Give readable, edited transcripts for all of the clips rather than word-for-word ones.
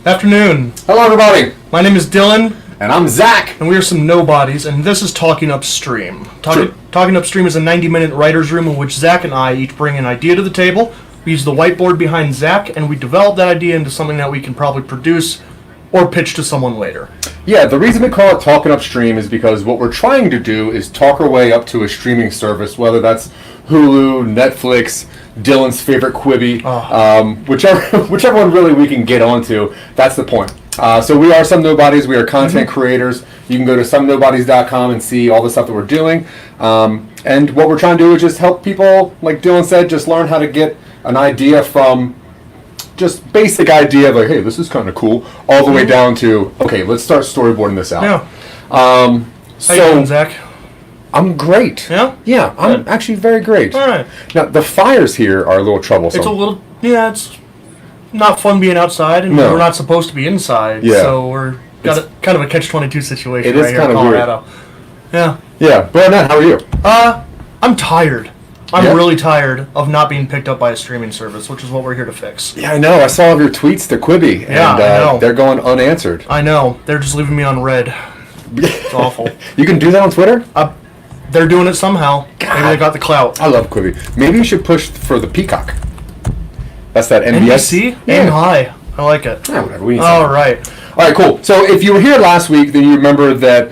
Afternoon. Hello, everybody. My name is Dylan. And I'm Zack. And we are Some Nobodies, and this is Talking UpStream. Talking UpStream is a 90-minute writer's room in which Zack and I each bring an idea to the table. We use the whiteboard behind Zack, and we develop that idea into something that we can probably produce or pitch to someone later. Yeah, the reason we call it Talking UpStream is because what we're trying to do is talk our way up to a streaming service, whether that's Hulu, Netflix, Dylan's favorite Quibi, whichever one really we can get onto. That's the point. So we are Some Nobodies. We are content creators. You can go to somenobodies.com and see all the stuff that we're doing. And what we're trying to do is just help people, like Dylan said, just learn how to get an idea from just basic idea of like, hey, this is kind of cool, all the way down to, okay, let's start storyboarding this out. Yeah. How you doing, Zack? I'm great. Yeah? Yeah, I'm actually very great. All right. Now, the fires here are a little troublesome. It's not fun being outside, and we're not supposed to be inside, so we're got kind of a catch-22 situation right here in Colorado. Weird. Yeah, but Annette, how are you? I'm tired. I'm really tired of not being picked up by a streaming service, which is what we're here to fix. Yeah, I know. I saw all of your tweets to Quibi, and I know. They're going unanswered. I know. They're just leaving me on red. It's awful. You can do that on Twitter? They're doing it somehow. God. Maybe they got the clout. I love Quibi. Maybe you should push for the Peacock. That's that NBS. NBC? Aim high. I like it. Yeah, whatever. We need all right. All right, cool. So if you were here last week, then you remember that.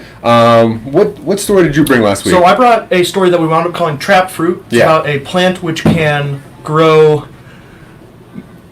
What story did you bring last week? So I brought a story that we wound up calling Trap Fruit. It's about a plant which can grow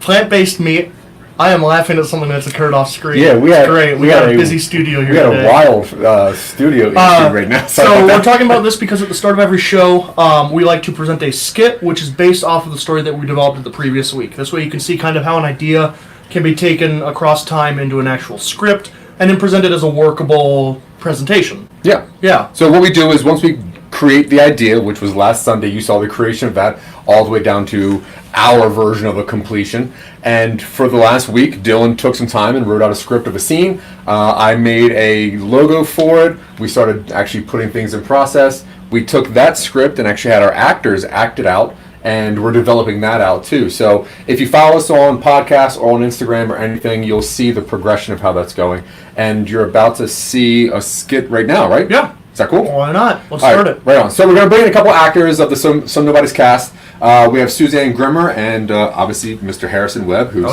plant-based meat. I am laughing at something that's occurred off screen. Yeah, we got a busy studio here today. We got a wild studio issue right now. So we're talking about this because at the start of every show, we like to present a skit which is based off of the story that we developed the previous week. This way you can see kind of how an idea can be taken across time into an actual script and then presented as a workable presentation. Yeah. So what we do is once we create the idea, which was last Sunday, you saw the creation of that all the way down to our version of a completion. And for the last week, Dylan took some time and wrote out a script of a scene. I made a logo for it. We started actually putting things in process. We took that script and actually had our actors act it out, and we're developing that out too. So if you follow us on podcasts or on Instagram or anything, you'll see the progression of how that's going. And you're about to see a skit right now, right? Yeah. Is that cool? Why not? Let's start it. Right on. So we're going to bring in a couple actors of the Some Nobodies cast. We have Suzanne Grimmer and obviously Mr. Harrison Webb, who's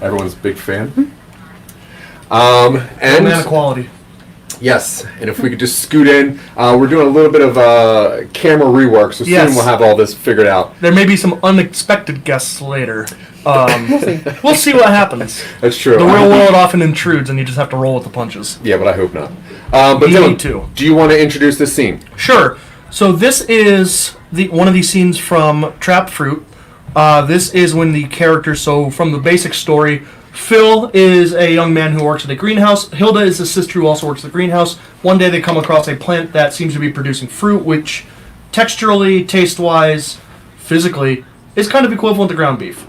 everyone's big fan. And man of quality. Yes, and if we could just scoot in, we're doing a little bit of camera rework, so soon we'll have all this figured out. There may be some unexpected guests later. We'll see what happens. That's true. The real world often intrudes, and you just have to roll with the punches. Yeah, but I hope not. But Dylan, do you want to introduce this scene? Sure. So this is one of these scenes from Trap Fruit. This is when the character, so from the basic story, Phil is a young man who works at a greenhouse. Hilda is a sister who also works at the greenhouse. One day they come across a plant that seems to be producing fruit, which texturally, taste-wise, physically, is kind of equivalent to ground beef.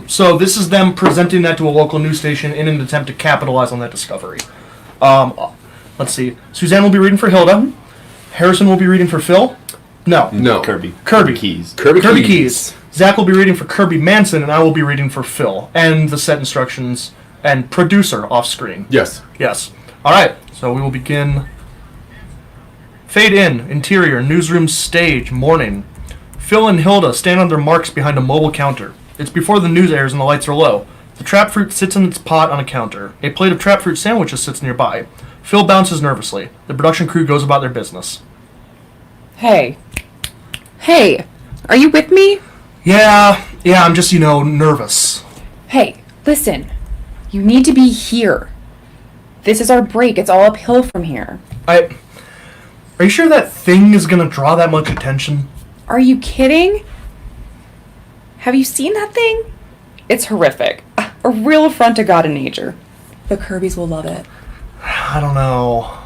So this is them presenting that to a local news station in an attempt to capitalize on that discovery. Let's see. Suzanne will be reading for Hilda. Harrison will be reading for Phil. No. Kirby Keys. Kirby Keys. Zack will be reading for Kirby Manson, and I will be reading for Phil. And the set instructions and producer off screen. Yes. All right. So we will begin. Fade in. Interior. Newsroom stage. Morning. Phil and Hilda stand on their marks behind a mobile counter. It's before the news airs and the lights are low. The trap fruit sits in its pot on a counter. A plate of trap fruit sandwiches sits nearby. Phil bounces nervously. The production crew goes about their business. Hey, are you with me? Yeah, I'm just, nervous. Hey, listen. You need to be here. This is our break. It's all uphill from here. Are you sure that thing is gonna draw that much attention? Are you kidding? Have you seen that thing? It's horrific. A real affront to God and nature. The Kirby's will love it. I don't know.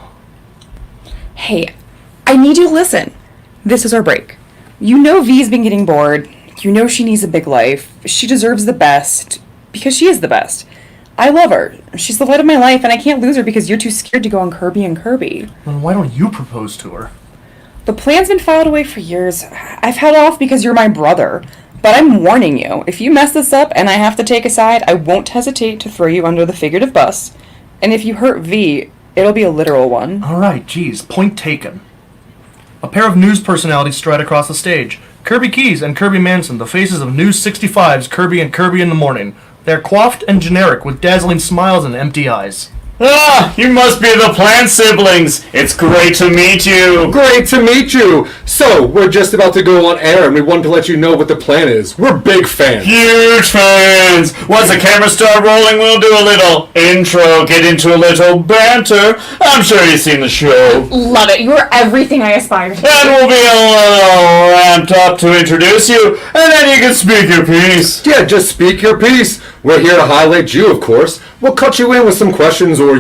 Hey, I need you to listen. This is our break. You know V's been getting bored. You know she needs a big life. She deserves the best. Because she is the best. I love her. She's the light of my life, and I can't lose her because you're too scared to go on Kirby and Kirby. Then why don't you propose to her? The plan's been filed away for years. I've held off because you're my brother. But I'm warning you, if you mess this up and I have to take a side, I won't hesitate to throw you under the figurative bus. And if you hurt V, it'll be a literal one. Alright, geez, point taken. A pair of news personalities stride across the stage. Kirby Keys and Kirby Manson, the faces of News 65's Kirby and Kirby in the Morning. They're coiffed and generic with dazzling smiles and empty eyes. Ah, you must be the plant siblings. It's great to meet you. Great to meet you! So, we're just about to go on air and we wanted to let you know what the plan is. We're big fans. Huge fans. Once the camera start rolling, we'll do a little intro, get into a little banter. I'm sure you've seen the show. Love it. You're everything I aspire to be. And we'll be a little ramped up to introduce you, and then you can speak your piece. Yeah, just speak your piece. We're here to highlight you, of course. We'll cut you in with some questions or,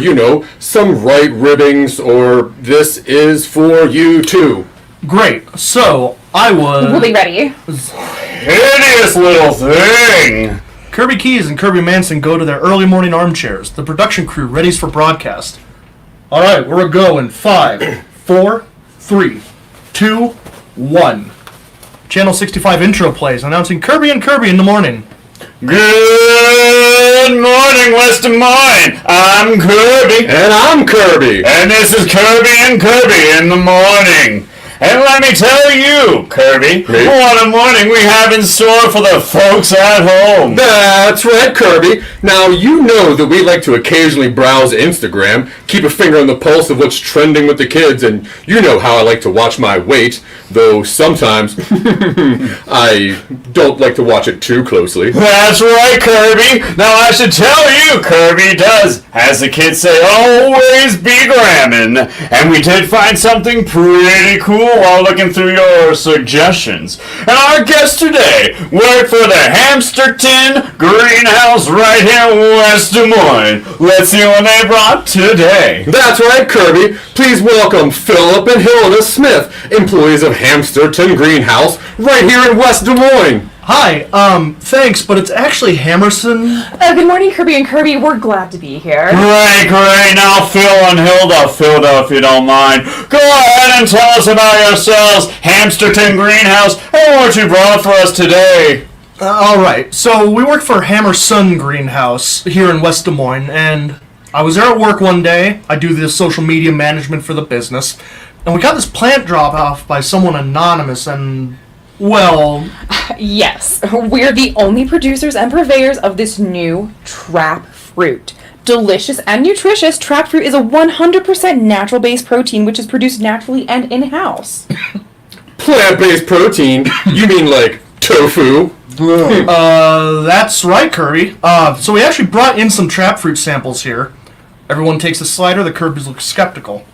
some right ribbings or this is for you too. Great, so I was... We'll be ready. Hideous little thing. Kirby Keys and Kirby Manson go to their early morning armchairs. The production crew readies for broadcast. Alright, we're a go in 5, 4, 3, 2, 1. Channel 65 intro plays announcing Kirby and Kirby in the Morning. Good morning, West Des Moines. I'm Kirby. And I'm Kirby. And this is Kirby and Kirby in the Morning. And let me tell you, Kirby, what a morning we have in store for the folks at home. That's right, Kirby. Now, you know that we like to occasionally browse Instagram, keep a finger on the pulse of what's trending with the kids, and you know how I like to watch my weight, though sometimes I don't like to watch it too closely. That's right, Kirby. Now, I should tell you, Kirby does, as the kids say, always be gramming. And we did find something pretty cool while looking through your suggestions. And our guest today worked for the Hamsterton Greenhouse right here in West Des Moines. Let's see what they brought today. That's right, Kirby. Please welcome Philip and Hilda Smith, employees of Hamsterton Greenhouse, right here in West Des Moines. Hi, thanks, but it's actually Hammerson. Good morning, Kirby and Kirby. We're glad to be here. Great. Now, Phil and Hilda, if you don't mind, go ahead and tell us about yourselves, Hamsterton Greenhouse, and what you brought for us today. Alright, so we work for Hammerson Greenhouse here in West Des Moines, and I was there at work one day. I do the social media management for the business, and we got this plant drop off by someone anonymous, and, well... Yes, we're the only producers and purveyors of this new trap fruit. Delicious and nutritious, trap fruit is a 100% natural-based protein which is produced naturally and in-house. Plant-based protein? You mean like tofu? That's right, Kirby. So we actually brought in some trap fruit samples here. Everyone takes a slider, the Kirbys look skeptical.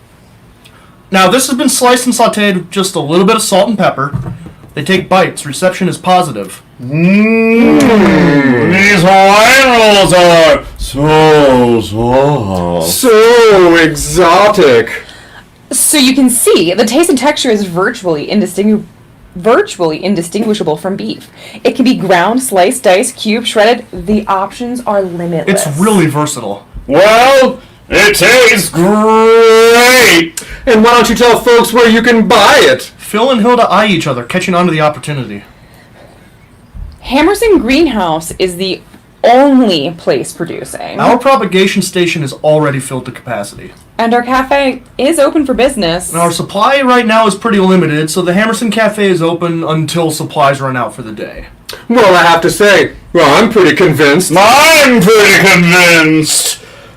Now, this has been sliced and sauteed with just a little bit of salt and pepper. They take bites. Reception is positive. These wine rolls are so soft. So exotic. So you can see, the taste and texture is virtually indistinguishable from beef. It can be ground, sliced, diced, cubed, shredded. The options are limitless. It's really versatile. Well, it tastes great. And why don't you tell folks where you can buy it? Phil and Hilda eye each other, catching on to the opportunity. Hammerson Greenhouse is the only place producing. Our propagation station is already filled to capacity. And our cafe is open for business. And our supply right now is pretty limited, so the Hammerson Cafe is open until supplies run out for the day. Well, I have to say, I'm pretty convinced. I'm pretty convinced.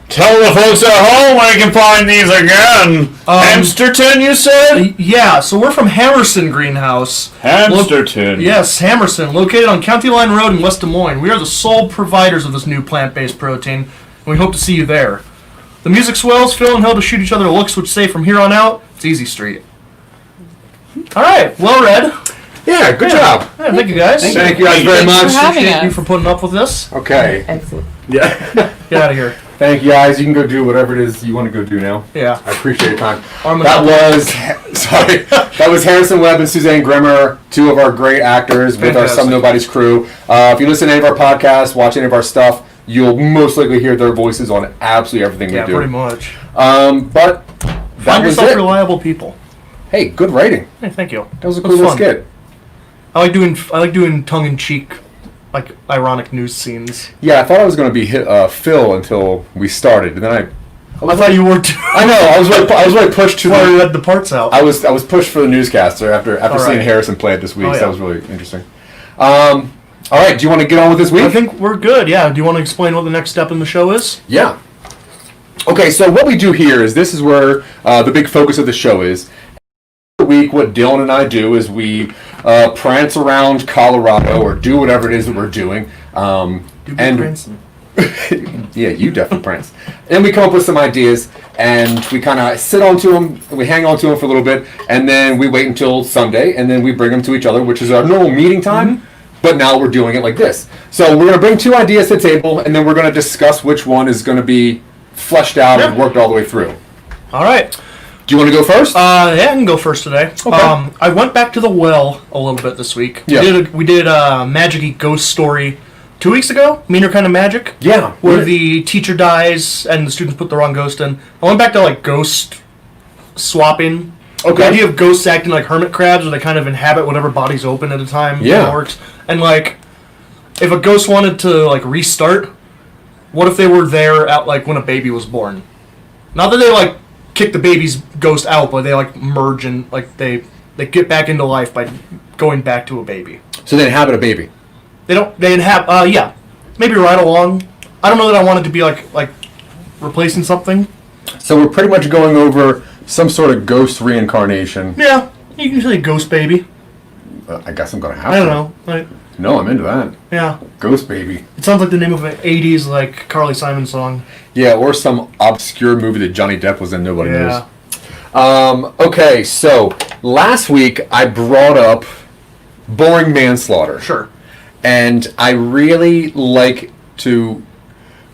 Tell the folks at home where you can find these again. Hamsterton, you said? Yeah, so we're from Hammerson Greenhouse. Hamsterton. Yes, Hammerson, located on County Line Road in West Des Moines. We are the sole providers of this new plant-based protein, and we hope to see you there. The music swells, Phil and Hilda shoot each other looks which say from here on out, it's easy street. Alright, well read. Yeah, good job. Yeah, thank you guys. Thank you guys very Thanks for much. having Appreciate you us. for putting up with this. Okay. Excellent. Yeah. Get out of here. Thank you guys. You can go do whatever it is you want to go do now. Yeah. I appreciate your time. Arm That was Harrison Webb and Suzanne Grimmer, two of our great actors with our Fantastic. Some Nobodies crew. If you listen to any of our podcasts, watch any of our stuff, you'll most likely hear their voices on absolutely everything Yeah, we do. pretty much. But that Find was yourself it. reliable people. Hey, good writing. Hey, thank you. That was a It cool little fun. skit. I like doing tongue in cheek, like ironic news scenes. Yeah, I thought I was going to be Phil until we started, and then I thought you were too. I know I was really pushed to Before you the. had the parts out. I was pushed for the newscaster after All seeing right. Harrison play it this week. Oh, So yeah. that was really interesting. All right, do you want to get on with this week? I think we're good. Yeah. Do you want to explain what the next step in the show is? Yeah. Okay, so what we do here is this is where the big focus of the show is. Every week, what Dylan and I do is we prance around Colorado or do whatever it is that we're doing. Branson. Yeah, you definitely prance. And we come up with some ideas, and we kind of sit onto them, we hang on to them for a little bit, and then we wait until Sunday, and then we bring them to each other, which is our normal meeting time. But now we're doing it like this. So we're going to bring two ideas to the table, and then we're going to discuss which one is going to be fleshed out and Yeah. worked all the way through. All right. Do you want to go first? Yeah, I can go first today. Okay. I went back to the well a little bit this week. Yeah. We did a Magic-y ghost story 2 weeks ago. Meaner Kind of Magic. Yeah. Where the teacher dies and the students put the wrong ghost in. I went back to like ghost swapping. Okay. The idea of ghosts acting like hermit crabs, where they kind of inhabit whatever body's open at a time. Yeah. It works. And like, if a ghost wanted to like restart, what if they were there at like when a baby was born? Not that they like kick the baby's ghost out, but they like merge and like they get back into life by going back to a baby. So they inhabit a baby. They inhabit. Yeah, maybe right along. I don't know that I wanted to be like replacing something. So we're pretty much going over some sort of ghost reincarnation. Yeah, you can say ghost baby. I guess I'm going to have I don't to. know. Like, No, I'm into that. yeah, Ghost baby. it sounds like the name of an '80s like Carly Simon song. Yeah, or some obscure movie that Johnny Depp was in, nobody Yeah. knows. Okay, so last week I brought up boring manslaughter. Sure. And I really like to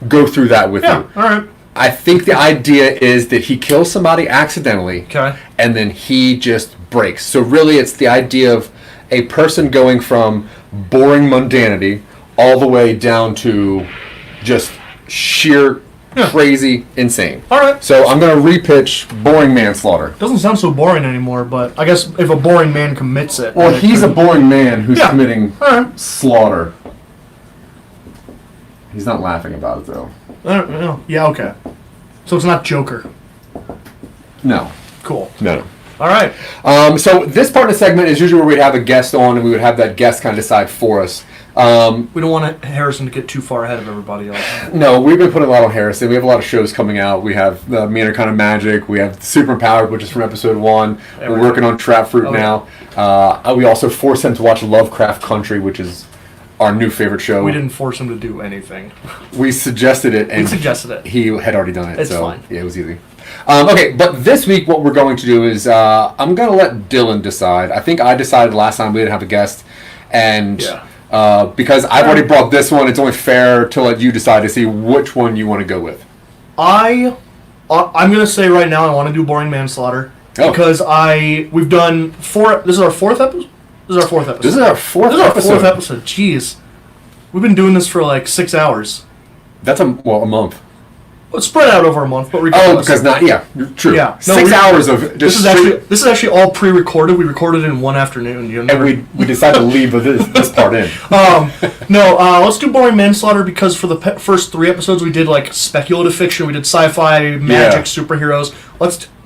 go through that with Yeah. you. All right. I think the idea is that he kills somebody accidentally, Okay. and then he just breaks. So really it's the idea of a person going from boring mundanity all the way down to just sheer Yeah. crazy insane. All right. So I'm going to repitch boring manslaughter. Doesn't sound so boring anymore, but I guess if a boring man commits it. Well, then it he's a could- boring man who's Yeah. committing All right. slaughter. He's not laughing about it, though. I don't know. Yeah. Okay. So it's not Joker. No. Cool. No. All right. So this part of the segment is usually where we'd have a guest on, and we would have that guest kind of decide for us. We don't want Harrison to get too far ahead of everybody else. No, we've been putting a lot on Harrison. We have a lot of shows coming out. We have the Meaner Kind of Magic. We have Super Empowered, which is from episode 1. Yeah, We're we're- working on Trap Fruit Oh, now. We also forced him to watch Lovecraft Country, which is our new favorite show. We didn't force him to do anything. We suggested it, and We suggested it. he had already done it. It's so fine. Yeah, it was easy. Okay, but this week what we're going to do is I'm going to let Dylan decide. I think I decided last time we didn't have a guest, and Yeah. because I've already brought this one, it's only fair to let you decide to see which one you want to go with. I'm gonna say right now I want to do boring manslaughter Oh. because we've done 4. This is our 4th episode. This is our 4th episode. This is our fourth This is our episode. 4th episode. Jeez, we've been doing this for like 6 hours. That's a month. It's spread out over a month, but Oh, regardless. because true. Yeah. No, 6 we- hours of just this is actually all pre-recorded. We recorded it in one afternoon. You know, and we decided to leave this part in. Let's do boring manslaughter because for the first 3 episodes we did like speculative fiction, we did sci-fi, magic, superheroes.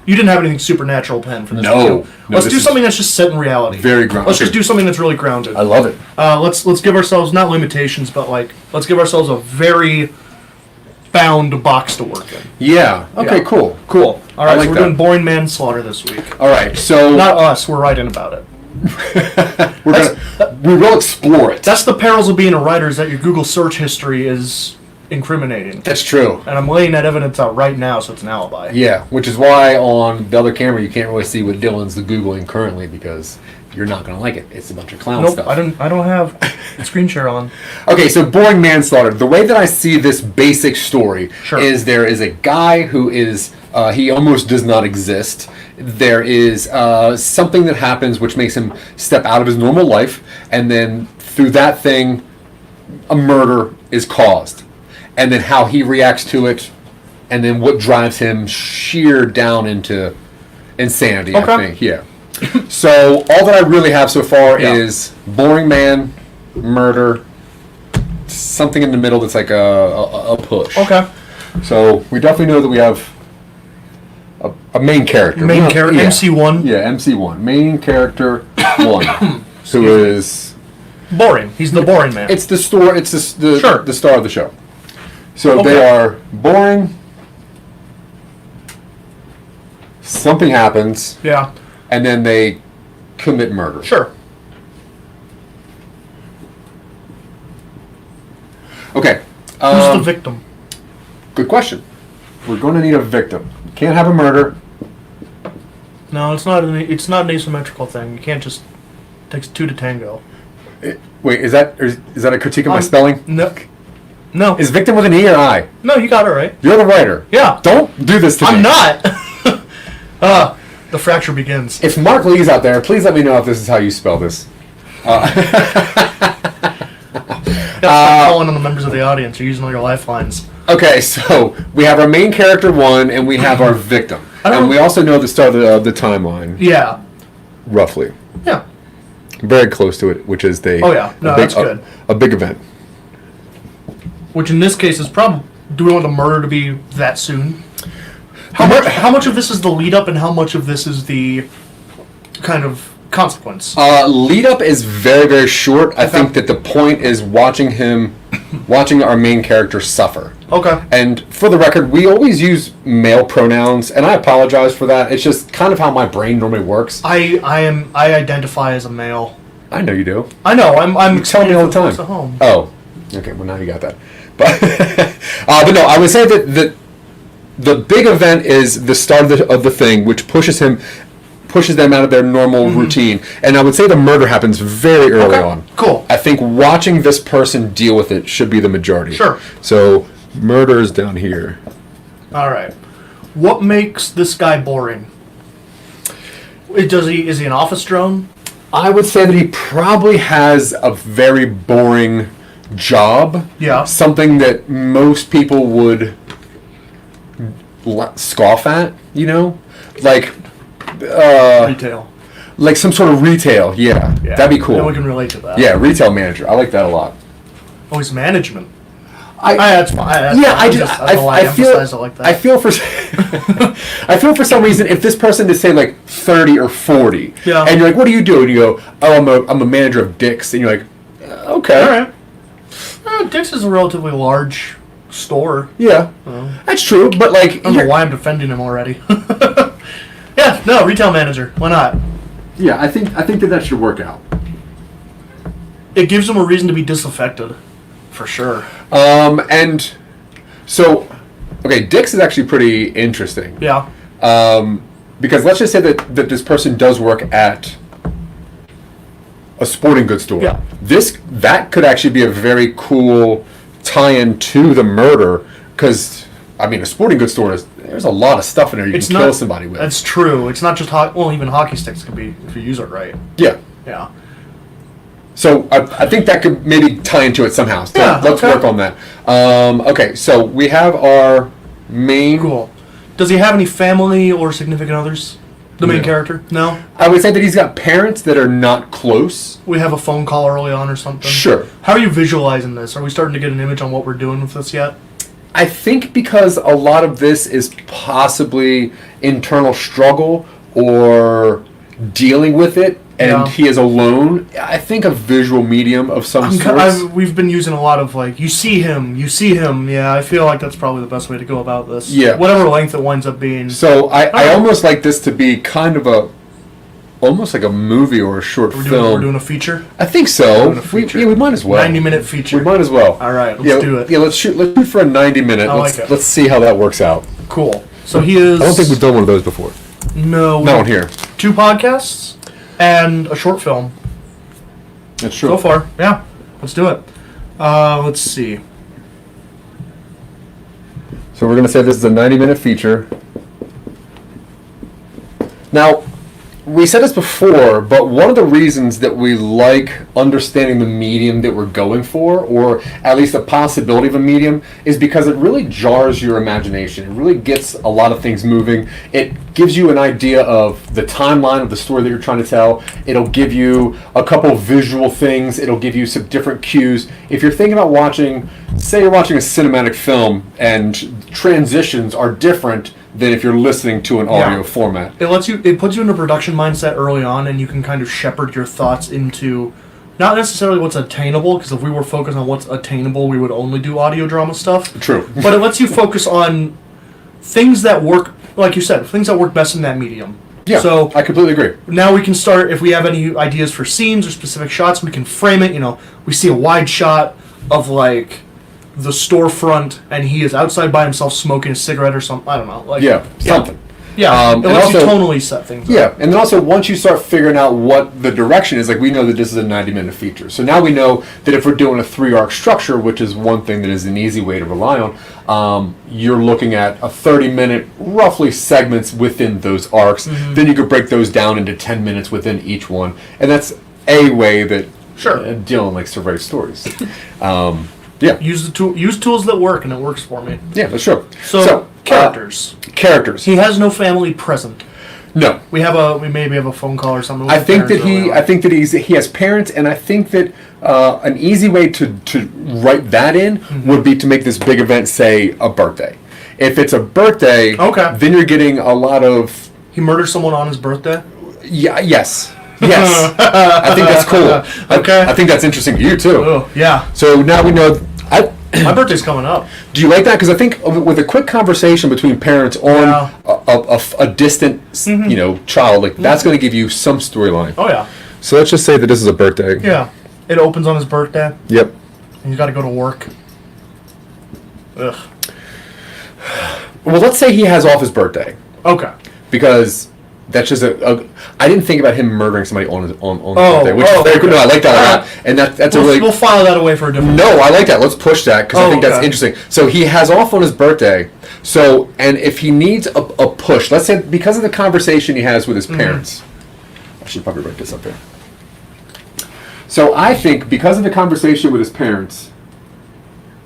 You didn't have anything supernatural planned for this. No. one, too. No, Let's this do is something that's just set in reality. very grounded. Let's just do something that's really grounded. I love it. Let's give ourselves not limitations, but like let's give ourselves a very bound box to work in. Yeah. Okay. Yeah. Cool. Cool. All right, like so we're that. doing boring manslaughter this week. All right. So Not us. We're writing about it. we will explore it. That's the perils of being a writer. Is that your Google search history is incriminating. That's true. And I'm laying that evidence out right now, so it's an alibi. Yeah, which is why on the other camera you can't really see what Dylan's Googling currently because you're not going to like it. It's a bunch of clown Nope, stuff. I don't have screen share on. Okay, so boring manslaughter. The way that I see this basic story Sure. is there is a guy who is, he almost does not exist. There is something that happens which makes him step out of his normal life, and then through that thing, a murder is caused. And then how he reacts to it, and then what drives him sheer down into insanity, Okay. I think. Yeah. So all that I really have so far Yeah. is boring man, murder, something in the middle that's like a push. Okay. So we definitely know that we have a main character. Main Well, character, yeah. MC1. Yeah, MC1. Main character 1. Who is... Boring. He's the boring man. It's the store. It's the Sure. the star of the show. So Okay. they are boring. Something happens, Yeah. and then they commit murder. Sure. Okay. Who's the victim? Good question. We're going to need a victim. Can't have a murder. No, it's not an asymmetrical thing. You can't just takes two to tango. Wait, is that a critique of my spelling? No. No. Is victim with an E or I? No, you got it right. You're the writer. Yeah. Don't do this to me. I'm not. The fracture begins. If Mark Lee's out there, please let me know if this is how you spell this. Stop calling on the members of the audience. You're using all your lifelines. Okay, so we have our main character 1, and we have our victim. And we also know the start of the timeline, Yeah. roughly. Yeah. Very close to it, which is Oh, yeah. No, that's good. A big event. Which in this case is probably... Do we want the murder to be that soon? How much of this is the lead up and how much of this is the kind of consequence? Lead up is very, very short. I think that the point is watching our main character suffer. Okay. And for the record, we always use male pronouns, and I apologize for that. It's just kind of how my brain normally works. I identify as a male. I know you do. I know. I'm You tell me all the time. At home. Oh, okay. Well, now you got that. But no, I would say that the big event is the start of the thing, which pushes them out of their normal routine. And I would say the murder happens very early on. Cool. I think watching this person deal with it should be the majority. Sure. So murder is down here. All right. What makes this guy boring? Is he an office drone? I would say that he probably has a very boring job. Yeah. Something that most people would scoff at, you know? Like Retail. like some sort of retail, yeah. That'd be cool. And we can relate to that. Yeah, retail manager. I like that a lot. Oh, he's management. I That's fine. I emphasize it like that. I feel for I feel for some reason if this person is say like 30 or 40, Yeah. and you're like, what do you do? And you go, oh, I'm a manager of Dick's, and you're like, okay, All right. Dick's is a relatively large store. yeah, that's true. But like, I don't know why I'm defending him already. Yeah, no, retail manager. Why not? yeah, I think that should work out. It gives him a reason to be disaffected, for sure. And so, okay, Dick's is actually pretty interesting. Yeah. Because let's just say that this person does work at a sporting goods store. Yeah. That could actually be a very cool tie-in to the murder, because I mean, a sporting goods store there's a lot of stuff in there you can kill somebody with. That's true. It's not just even hockey sticks can be if you use it right. Yeah. Yeah. So I think that could maybe tie into it somehow. So Yeah, let's okay. work on that. Okay, so we have our main. Cool. Does he have any family or significant others? The main No. character? No? I would say that he's got parents that are not close. We have a phone call early on or something? Sure. How are you visualizing this? Are we starting to get an image on what we're doing with this yet? I think because a lot of this is possibly internal struggle or dealing with it, and Yeah. he is alone. I think a visual medium of some sort. We've been using a lot of like, you see him. Yeah, I feel like that's probably the best way to go about this. Yeah. Whatever length it winds up being. So I almost like this to be kind of almost like a movie or a short We're film. doing a feature? I think so. doing a feature. We might as well. 90-minute feature. We might as well. All right, let's do it. Yeah, let's shoot for a 90-minute. I like it. Let's see how that works out. Cool. So he is... I don't think we've done one of those before. No. Not on here. 2 podcasts? and a short film. That's true. So far, yeah. Let's do it. Let's see. So we're going to say this is a 90-minute feature. Now, we said this before, but one of the reasons that we like understanding the medium that we're going for, or at least the possibility of a medium, is because it really jars your imagination. It really gets a lot of things moving. It gives you an idea of the timeline of the story that you're trying to tell. It'll give you a couple visual things. It'll give you some different cues. If you're thinking about watching, say you're watching a cinematic film and transitions are different than if you're listening to an audio format. It puts you in a production mindset early on, and you can kind of shepherd your thoughts into not necessarily what's attainable, because if we were focused on what's attainable, we would only do audio drama stuff. True. But it lets you focus on things that work, like you said, things that work best in that medium. Yeah, so I completely agree. Now we can start, if we have any ideas for scenes or specific shots, we can frame it. We see a wide shot of like the storefront, and he is outside by himself smoking a cigarette or something. I don't know. Something. Yeah, and it lets also, you tonally set things up. Yeah, and then also once you start figuring out what the direction is, like we know that this is a 90-minute feature. So now we know that if we're doing a 3-arc structure, which is one thing that is an easy way to rely on, you're looking at a 30-minute, roughly segments within those arcs. Mm-hmm. Then you could break those down into 10 minutes within each one. And that's a way that Dylan likes to write stories. Yeah. Use tools that work, and it works for me. Yeah, that's true. So characters. Characters. He has no family present. No. We maybe have a phone call or something. I think that he has parents, and I think that an easy way to write that in would be to make this big event say a birthday. If it's a birthday, then you're getting a lot of. He murders someone on his birthday. Yeah. Yes. I think that's cool. Okay. I think that's interesting to you too. Oh, yeah. So now we know. My birthday's coming up. Do you like that? Because I think with a quick conversation between parents on a distant, child, like that's going to give you some storyline. Oh yeah. So let's just say that this is a birthday. Yeah. It opens on his birthday. Yep. And he's got to go to work. Ugh. Well, let's say he has off his birthday. Okay. Because that's just I didn't think about him murdering somebody on his birthday, which is very good. No, I like that a lot, and that's a really. We'll file that away for a different. No, I like that. Let's push that because I think that's interesting. So he has off on his birthday. So, and if he needs a push, let's say because of the conversation he has with his parents, I should probably write this up here. So I think because of the conversation with his parents,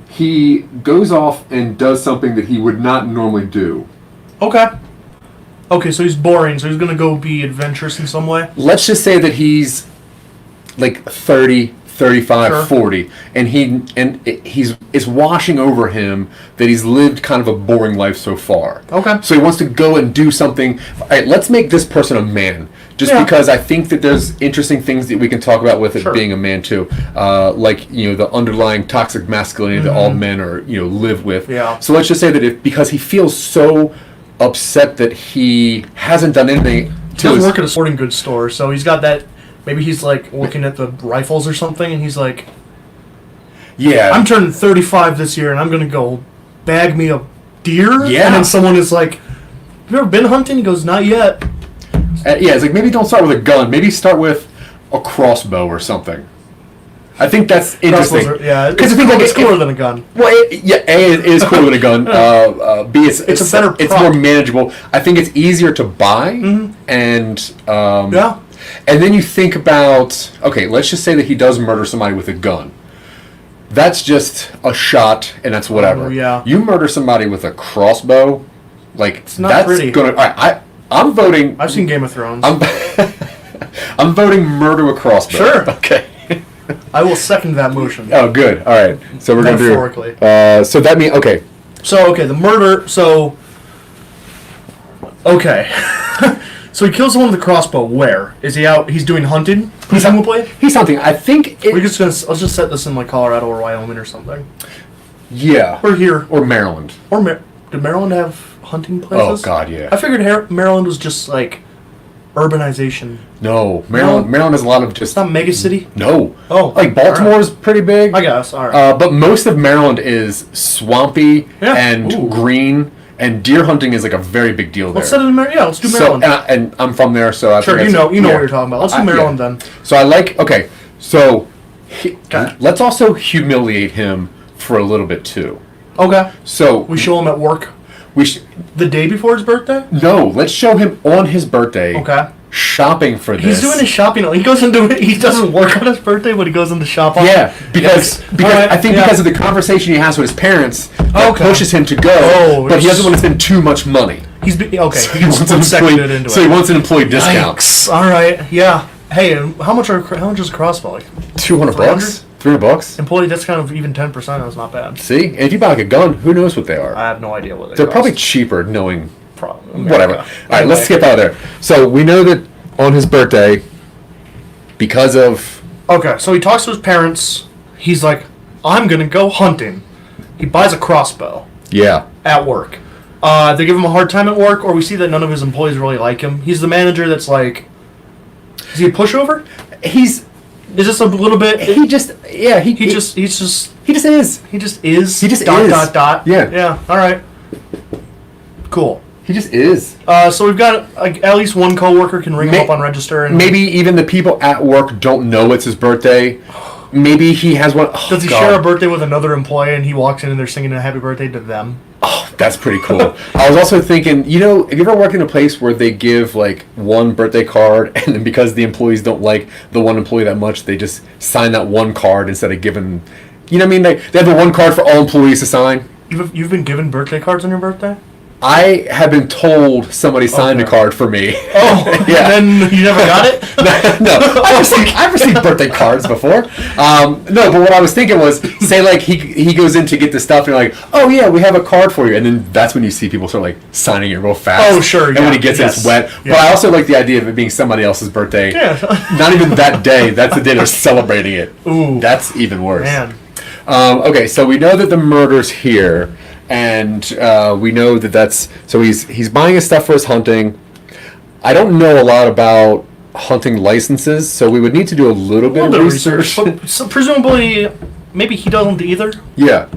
he goes off and does something that he would not normally do. Okay, so he's boring, so he's going to go be adventurous in some way? Let's just say that he's like 30, 35, 40, and it's washing over him that he's lived kind of a boring life so far. Okay. So he wants to go and do something. All right, let's make this person a man. Just because I think that there's interesting things that we can talk about with it being a man too. Like, the underlying toxic masculinity that all men are, live with. Yeah. So let's just say that because he feels so upset that he hasn't done anything He doesn't work at a sporting goods store, so he's got that. Maybe he's like looking at the rifles or something, and he's like, I'm turning 35 this year, and I'm gonna go bag me a deer." Yeah. And then someone is like, "Have you ever been hunting?" He goes, "Not yet." It's like, maybe don't start with a gun, maybe start with a crossbow or something. I think that's interesting. Because it's cooler than a gun. Well, it is cooler than a gun. B, it's a better. It's more manageable. I think it's easier to buy, and and then you think about, okay, let's just say that he does murder somebody with a gun. That's just a shot, and that's whatever. You murder somebody with a crossbow, like it's not pretty. I'm voting. I've seen Game of Thrones. I'm voting murder with crossbow. Sure. Okay. I will second that motion. Oh, good. All right. So we're going to do... Metaphorically. So that means... Okay. So, the murder... So... Okay. So he kills someone with a crossbow. Where? Is he out... He's doing hunting? Presumably? He's hunting. I think... Let's just set this in like Colorado or Wyoming or something. Yeah. Or here. Or Maryland. Did Maryland have hunting places? Oh, God, yeah. I figured Maryland was just like... urbanization. No, Maryland has a lot of just... It's not mega city? No. Oh. Like Baltimore is pretty big. I guess, all right. But most of Maryland is swampy and green and deer hunting is like a very big deal there. Let's set it in Maryland. Yeah, let's do Maryland. So, and I'm from there, so I sure, think you know what you're talking about. Let's do Maryland then. So I like. Okay, so let's also humiliate him for a little bit too. Okay. So we show him at work. The day before his birthday? No, let's show him on his birthday. Okay. Shopping for this. He's doing his shopping. He goes into it. He doesn't work on his birthday, but he goes into shop on. Yeah, because right, I think because of the conversation he has with his parents, that pushes him to go. But he doesn't want to spend too much money. He's okay. So he wants an employee discount. Yikes. All right. Yeah. Hey, how much is a crossbow? Like $200. $300. Employee discount of even 10%. That's not bad. See, and if you buy like a gun, who knows what they are? I have no idea what they're probably cheaper, knowing. Probably. Whatever. All right, let's skip out of there. So we know that on his birthday, because of. Okay, so he talks to his parents. He's like, "I'm gonna go hunting." He buys a crossbow. Yeah. At work. They give him a hard time at work, or we see that none of his employees really like him. He's the manager that's like. Is he a pushover? Is this a little bit? He just is. He just is. He just is. Yeah. All right. Cool. He just is. So we've got at least one coworker can ring him up on register, and maybe even the people at work don't know it's his birthday. Maybe he has one. Does he share a birthday with another employee, and he walks in and they're singing a happy birthday to them? Oh, that's pretty cool. I was also thinking, have you ever worked in a place where they give like one birthday card, and then because the employees don't like the one employee that much, they just sign that one card instead of giving, you know what I mean? They have the one card for all employees to sign. You've been given birthday cards on your birthday? I have been told somebody signed a card for me. Oh, yeah. And then you never got it? No. I've received birthday cards before. No, but what I was thinking was, say like he goes in to get the stuff, and you're like, oh yeah, we have a card for you, and then that's when you see people start like signing it real fast. Oh sure. And when he gets it, it's wet. Yeah. But I also like the idea of it being somebody else's birthday. Yeah. Not even that day. That's the day they're celebrating it. Ooh. That's even worse. Man. Okay, so we know that the murder's here. And we know that's so he's buying his stuff for his hunting. I don't know a lot about hunting licenses, so we would need to do a little bit of research. So presumably, maybe he doesn't either. Yeah,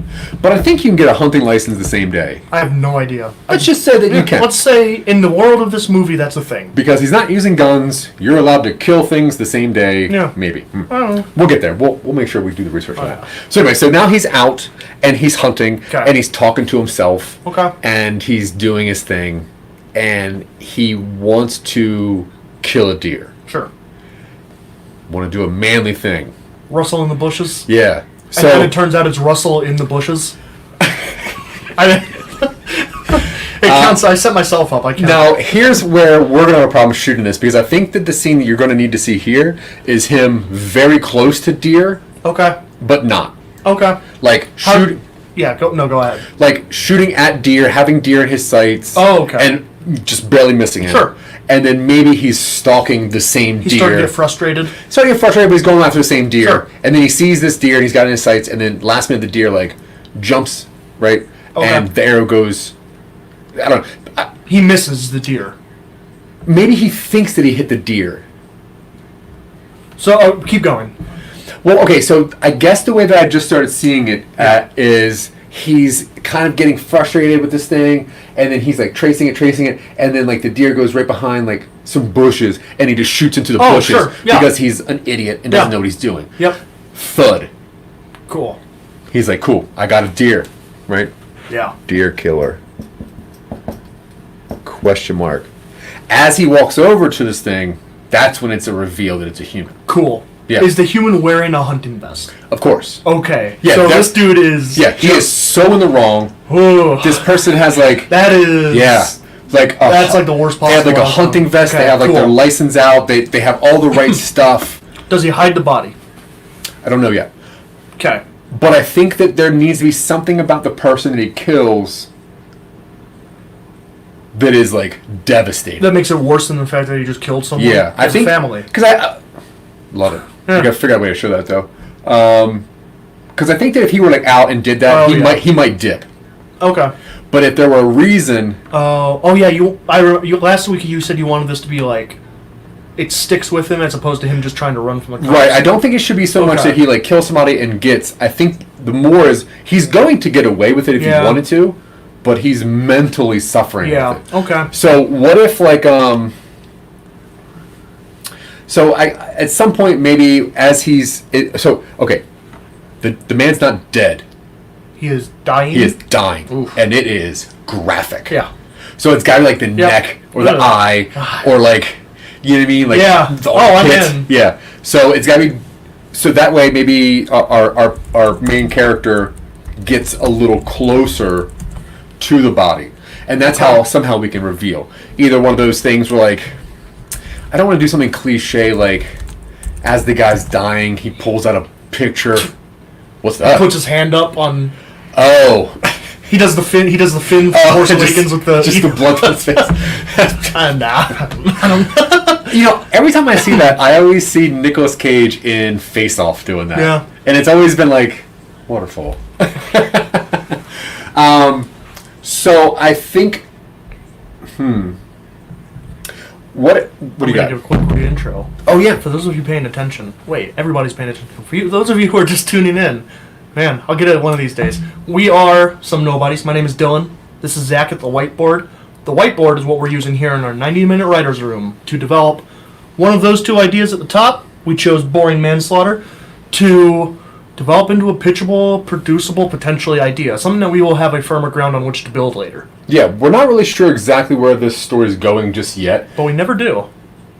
but I think you can get a hunting license the same day. I have no idea. Let's just say that you can. Let's say in the world of this movie, that's a thing. Because he's not using guns, you're allowed to kill things the same day. Yeah, maybe. I don't know. We'll get there. We'll make sure we do the research on that. So anyway, so now he's out and he's hunting and he's talking to himself. Okay. And he's doing his thing, and he wants to kill a deer. Sure. Want to do a manly thing. Rustle in the bushes. Yeah. So, and then it turns out it's Russell in the bushes. It counts. I set myself up. I can't. Now, here's where we're going to have a problem shooting this, because I think that the scene that you're going to need to see here is him very close to deer. Okay. But not. Okay. Like, go ahead. Like, shooting at deer, having deer in his sights. Oh, okay. And just barely missing him. Sure. And then maybe he's stalking the same deer. He's starting to get frustrated. But he's going after the same deer. Sure. And then he sees this deer, and he's got it in his sights, and then last minute the deer, like, jumps, right? Okay. And the arrow goes... I don't know. He misses the deer. Maybe he thinks that he hit the deer. So, keep going. Well, okay, so I guess the way that I just started seeing it is... He's kind of getting frustrated with this thing, and then he's like tracing it, and then like the deer goes right behind like some bushes, and he just shoots into the bushes because he's an idiot and doesn't know what he's doing. Yep. Thud. Cool. He's like, cool, I got a deer, right? Yeah. Deer killer. Question mark. As he walks over to this thing, that's when it's a reveal that it's a human. Cool. Yeah. Is the human wearing a hunting vest? Of course. Okay. Yeah, so this dude is... Yeah, he is so in the wrong. This person has like... That is... Yeah. Like that's like the worst possible. They have like a hunting vest. Okay, they have like their license out. They have all the right stuff. Does he hide the body? I don't know yet. Okay. But I think that there needs to be something about the person that he kills that is like devastating. That makes it worse than the fact that he just killed someone. Yeah, I think family. Because I love it. Yeah. I got to figure out a way to show that though. Because I think that if he were like out and did that, he might dip. Okay. But if there were a reason. Last week you said you wanted this to be like, it sticks with him as opposed to him just trying to run from the cops. Right. I don't think it should be so much that he like kills somebody and gets. I think the more is he's going to get away with it if he wanted to, but he's mentally suffering Yeah. with it. Okay. So what if like so I at some point maybe as okay, the man's not dead. He is dying. He is dying, Oof. and it is graphic. Yeah. So it's got to be like the neck or the Ugh. eye or like, you know what I mean? Like Yeah. the I'm armpit. in. Yeah. So it's got to be. So that way maybe our main character gets a little closer to the body, and that's how somehow we can reveal either one of those things where like, I don't want to do something cliche like, as the guy's dying, he pulls out a picture. What's that? Puts his hand up on. Oh. He does the fin. He does the fin. Force Awakens with the just the blood on his face. Nah, I don't. You know, every time I see that, I always see Nicolas Cage in Face Off doing that. Yeah. And it's always been like, waterfall. So I think, what do you got? Do a quick intro. Oh yeah. For those of you paying attention, wait, everybody's paying attention. For you, those of you who are just tuning in, man, I'll get it one of these days. We are Some Nobodies. My name is Dylan. This is Zack at the whiteboard. The whiteboard is what we're using here in our 90-minute writer's room to develop one of those two ideas at the top. We chose boring manslaughter to develop into a pitchable, producible, potentially idea. Something that we will have a firmer ground on which to build later. Yeah, we're not really sure exactly where this story is going just yet. But we never do.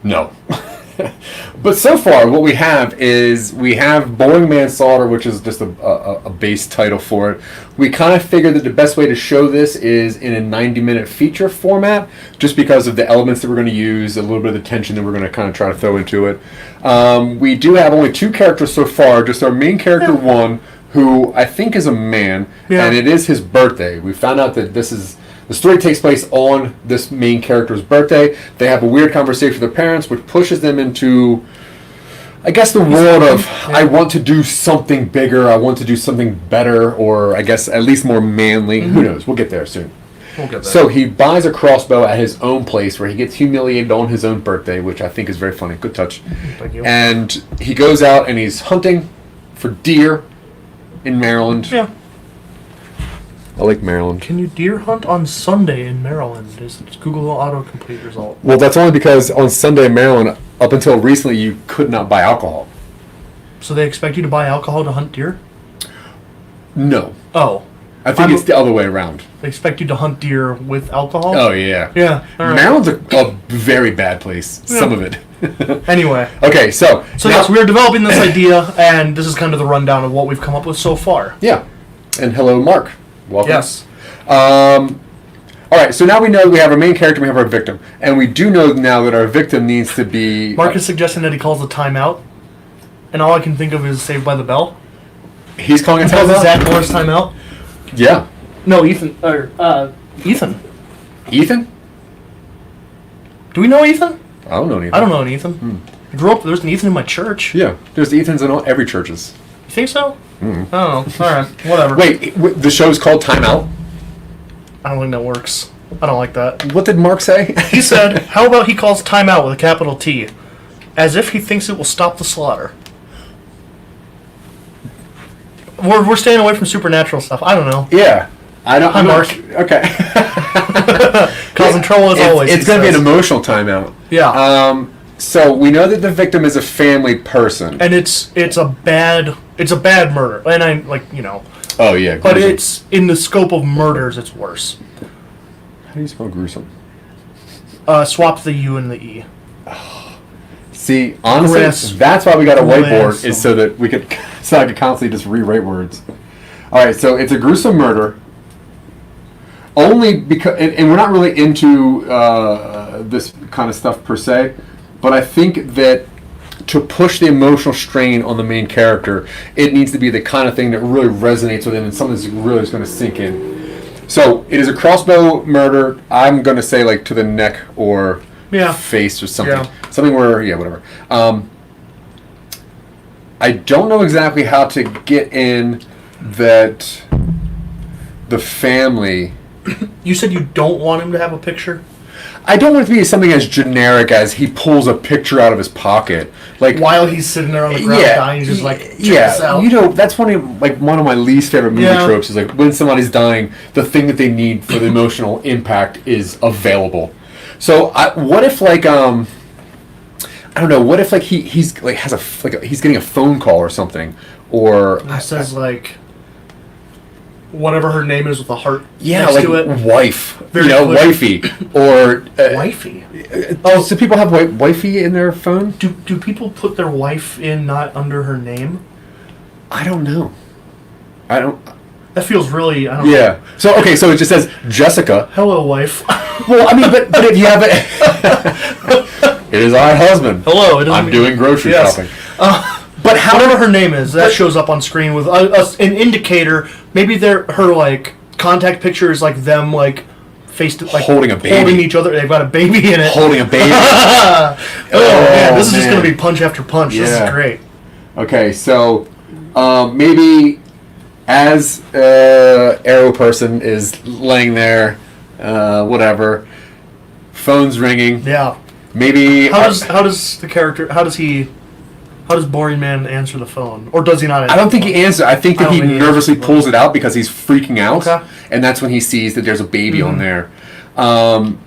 No. But so far, what we have is Boring Manslaughter, which is just a base title for it. We kind of figured that the best way to show this is in a 90-minute feature format, just because of the elements that we're going to use, a little bit of the tension that we're going to kind of try to throw into it. We do have only two characters so far, just our main character, one, who I think is a man, and it is his birthday. We found out that the story takes place on this main character's birthday. They have a weird conversation with their parents, which pushes them into, I guess, the world of, I want to do something bigger, I want to do something better, or I guess at least more manly. Who knows? We'll get there soon. We'll get there. So he buys a crossbow at his own place where he gets humiliated on his own birthday, which I think is very funny. Good touch. Thank you. And he goes out and he's hunting for deer in Maryland. Yeah. I like Maryland. Can you deer hunt on Sunday in Maryland? Is Google autocomplete result? Well, that's only because on Sunday in Maryland, up until recently, you could not buy alcohol. So they expect you to buy alcohol to hunt deer? No. Oh. I think it's the other way around. They expect you to hunt deer with alcohol? Oh, yeah. Yeah. All right. Maryland's a very bad place. Yeah. Some of it. Anyway. Okay, so now, yes, we are developing this idea, and this is kind of the rundown of what we've come up with so far. Yeah. And hello, Mark. Welcome. Yes. All right, so now we know we have our main character, we have our victim. And we do know now that our victim needs to be... Mark is suggesting that he calls a timeout, and all I can think of is Saved by the Bell. He's calling a He calls it timeout? Zach Morris timeout. Yeah. No, Ethan. Ethan. Ethan? Do we know Ethan? I don't know Ethan. I don't know an Ethan. I grew up, there's an Ethan in my church. Yeah, there's Ethans in every churches. You think so? I don't know. All right, whatever. Wait, the show's called Time Out? I don't think that works. I don't like that. What did Mark say? He said, how about he calls timeout with a capital T, as if he thinks it will stop the slaughter. We're staying away from supernatural stuff. I don't know. Yeah. I don't. Hi, Mark. Okay. Causing trouble as always. It's going to be an emotional timeout. Yeah. So we know that the victim is a family person. And it's a bad murder. And I Oh yeah. but gruesome. it's in the scope of murders. It's worse. How do you spell gruesome? Swap the U and the E. See, honestly, Grass- that's why we got a whiteboard, Grassum. is so that we could, so I could constantly just rewrite words. All right, so it's a gruesome murder. Only because, and we're not really into this kind of stuff per se, but I think that to push the emotional strain on the main character, it needs to be the kind of thing that really resonates with him and something that's really going to sink in. So it is a crossbow murder. I'm going to say like to the neck or face or something. Yeah. Something where, whatever. I don't know exactly how to get in that the family... You said you don't want him to have a picture? I don't want it to be something as generic as he pulls a picture out of his pocket, like While he's sitting there on the ground dying, he's just like, check this out. That's one of my least favorite movie tropes is like when somebody's dying, the thing that they need for the emotional impact is available. So what if like I don't know, what if like he's like has he's getting a phone call or something, or it says like whatever her name is with a heart next next to it. Wife, Very clear. wifey, or Wifey. Oh, so people have wifey in their phone? Do people put their wife in not under her name? I don't know. That feels really. I don't know. Yeah. So okay, so it just says Jessica. Hello, wife. Well, I mean, but if you have it, it is our husband. Hello. I'm doing grocery shopping. But whatever her name is, that shows up on screen with an indicator. Maybe her like contact picture is like them like holding a baby, holding each other. They've got a baby in it. Holding a baby. Man, this is just gonna be punch after punch. Yeah. This is great. Okay, so maybe as Arrow person is laying there, whatever, phone's ringing. Yeah. Maybe How does Boring Man answer the phone? Or does he not answer I don't think he answers. I think that he nervously answers. pulls it out because he's freaking out. Okay. And that's when he sees that there's a baby on there. And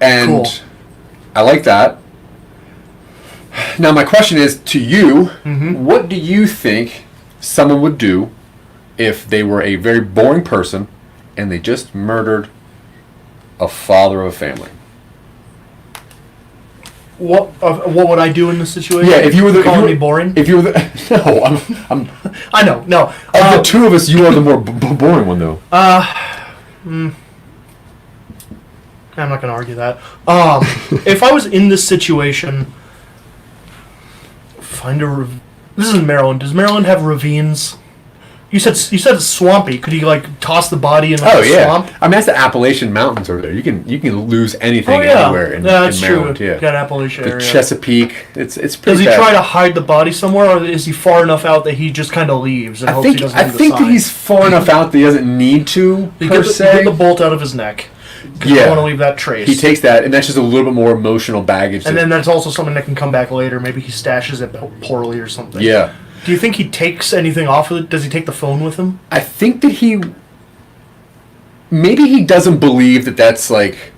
Cool. I like that. Now my question is to you, what do you think someone would do if they were a very boring person and they just murdered a father of a family? What would I do in this situation? Yeah, if you were the calling me boring. If you were the no, I'm I know. No. of the two of us, you are the more boring one though. I'm not going to argue that. If I was in this situation, this is in Maryland. Does Maryland have ravines? You said it's swampy. Could he like toss the body in a swamp? I mean that's the Appalachian Mountains over there. You can lose anything anywhere in that's Maryland. true. Yeah, Got Appalachian the area. Chesapeake. It's pretty. Does he bad. try to hide the body somewhere, or is he far enough out that he just kind of leaves and hopes he doesn't leave the think that sign? he's far enough out that he doesn't need to He per get se. the bolt out of his neck. Because I don't want to leave that trace. He takes that, and that's just a little bit more emotional baggage. And then there's also something that can come back later. Maybe he stashes it poorly or something. Yeah. Do you think he takes anything off of it? Does he take the phone with him? I think that maybe he doesn't believe that that's like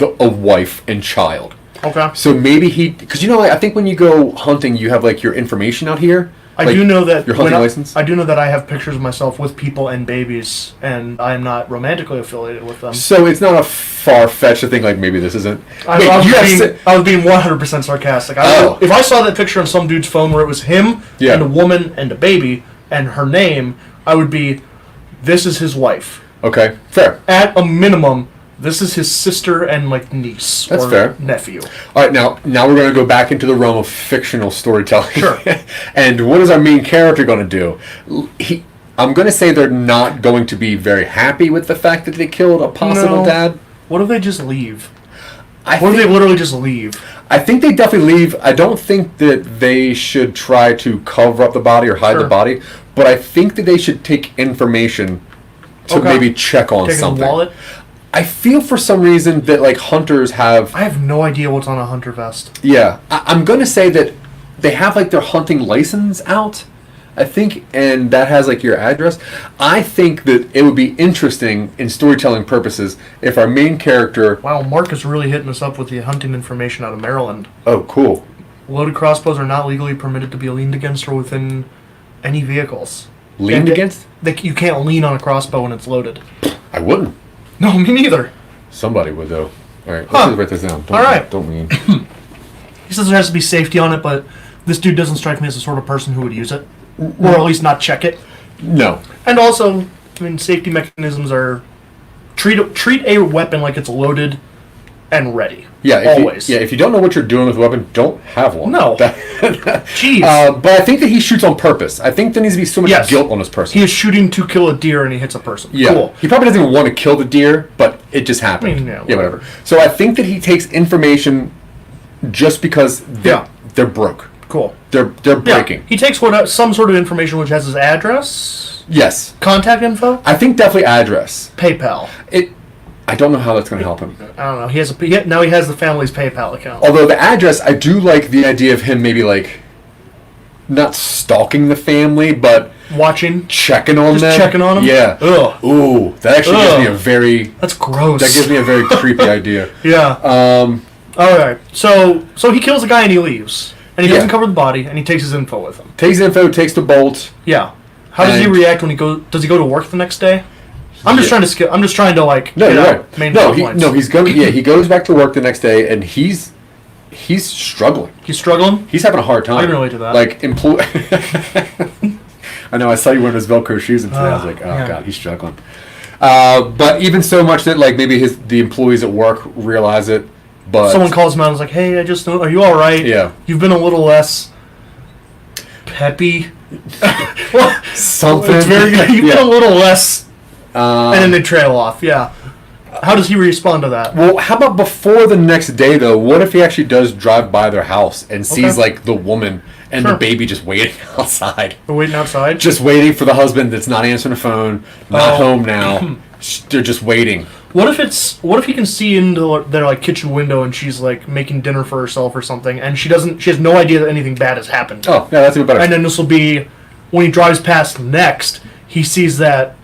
a wife and child. Okay. So maybe because I think when you go hunting, you have like your information out here. I do know that your hunting license. I do know that I have pictures of myself with people and babies, and I am not romantically affiliated with them. So it's not a far-fetched to think like maybe this isn't. I was being 100% sarcastic. If I saw that picture on some dude's phone where it was him and a woman and a baby and her name, I would be, this is his wife. Okay, fair. At a minimum, this is his sister and like niece That's or fair. nephew. All right, now we're going to go back into the realm of fictional storytelling. Sure. And what is our main character going to do? I'm going to say they're not going to be very happy with the fact that they killed a possible dad. What if they just leave? What if they literally just leave? I think they definitely leave. I don't think that they should try to cover up the body or hide the body, but I think that they should take information to maybe check on something. His wallet? I feel for some reason that like hunters have. I have no idea what's on a hunter vest. Yeah, I'm going to say that they have like their hunting license out, I think, and that has like your address. I think that it would be interesting in storytelling purposes if our main character. Wow, Mark is really hitting us up with the hunting information out of Maryland. Oh, cool. Loaded crossbows are not legally permitted to be leaned against or within any vehicles. Leaned against? You can't lean on a crossbow when it's loaded. I wouldn't. No, me neither. Somebody would though. All right, let's write this down. All right. Don't lean. He says there has to be safety on it, but this dude doesn't strike me as the sort of person who would use it. Or at least not check it. No. And also, I mean, safety mechanisms are treat a weapon like it's loaded and ready. Yeah, always. If you don't know what you're doing with a weapon, don't have one. No. Jeez. But I think that he shoots on purpose. I think there needs to be so much guilt on this person. He is shooting to kill a deer and he hits a person. Yeah. Cool. He probably doesn't even want to kill the deer, but it just happened. I mean, yeah, whatever. So I think that he takes information just because they're broke. Cool. They're breaking. Yeah. He takes some sort of information which has his address. Yes. Contact info. I think definitely address. PayPal. I don't know how that's going to help him. I don't know. Now he has the family's PayPal account. Although the address, I do like the idea of him maybe like not stalking the family, but watching, checking on them. Just checking on them. Yeah. Ugh. Ooh, that actually gives me a very. That's gross. That gives me a very creepy idea. Yeah. Okay. So he kills the guy and he leaves, and he doesn't cover the body, and he takes his info with him. Takes the info, takes the bolt. Yeah. How does he react when he goes? Does he go to work the next day? I'm just trying to skip. I'm just trying to like. No, you're right. He's going. Yeah, he goes back to work the next day, and he's struggling. He's struggling. He's having a hard time. I can relate to that. Like I know. I saw you wearing his Velcro shoes, and today I was like, oh god, he's struggling. But even so much that like maybe the employees at work realize it. But someone calls him out and is like, "Hey, I just know. Are you all right? Yeah. You've been a little less peppy. Something. It's very good. You've been a little less." And then they trail off. Yeah. How does he respond to that? Well, how about before the next day though? What if he actually does drive by their house and sees like the woman and the baby just waiting outside? They're waiting outside. Just waiting for the husband that's not answering the phone, not home now. They're just waiting. What if he can see into their like kitchen window and she's like making dinner for herself or something, and she has no idea that anything bad has happened. Oh, yeah, that's even better. And then this will be when he drives past next, he sees that,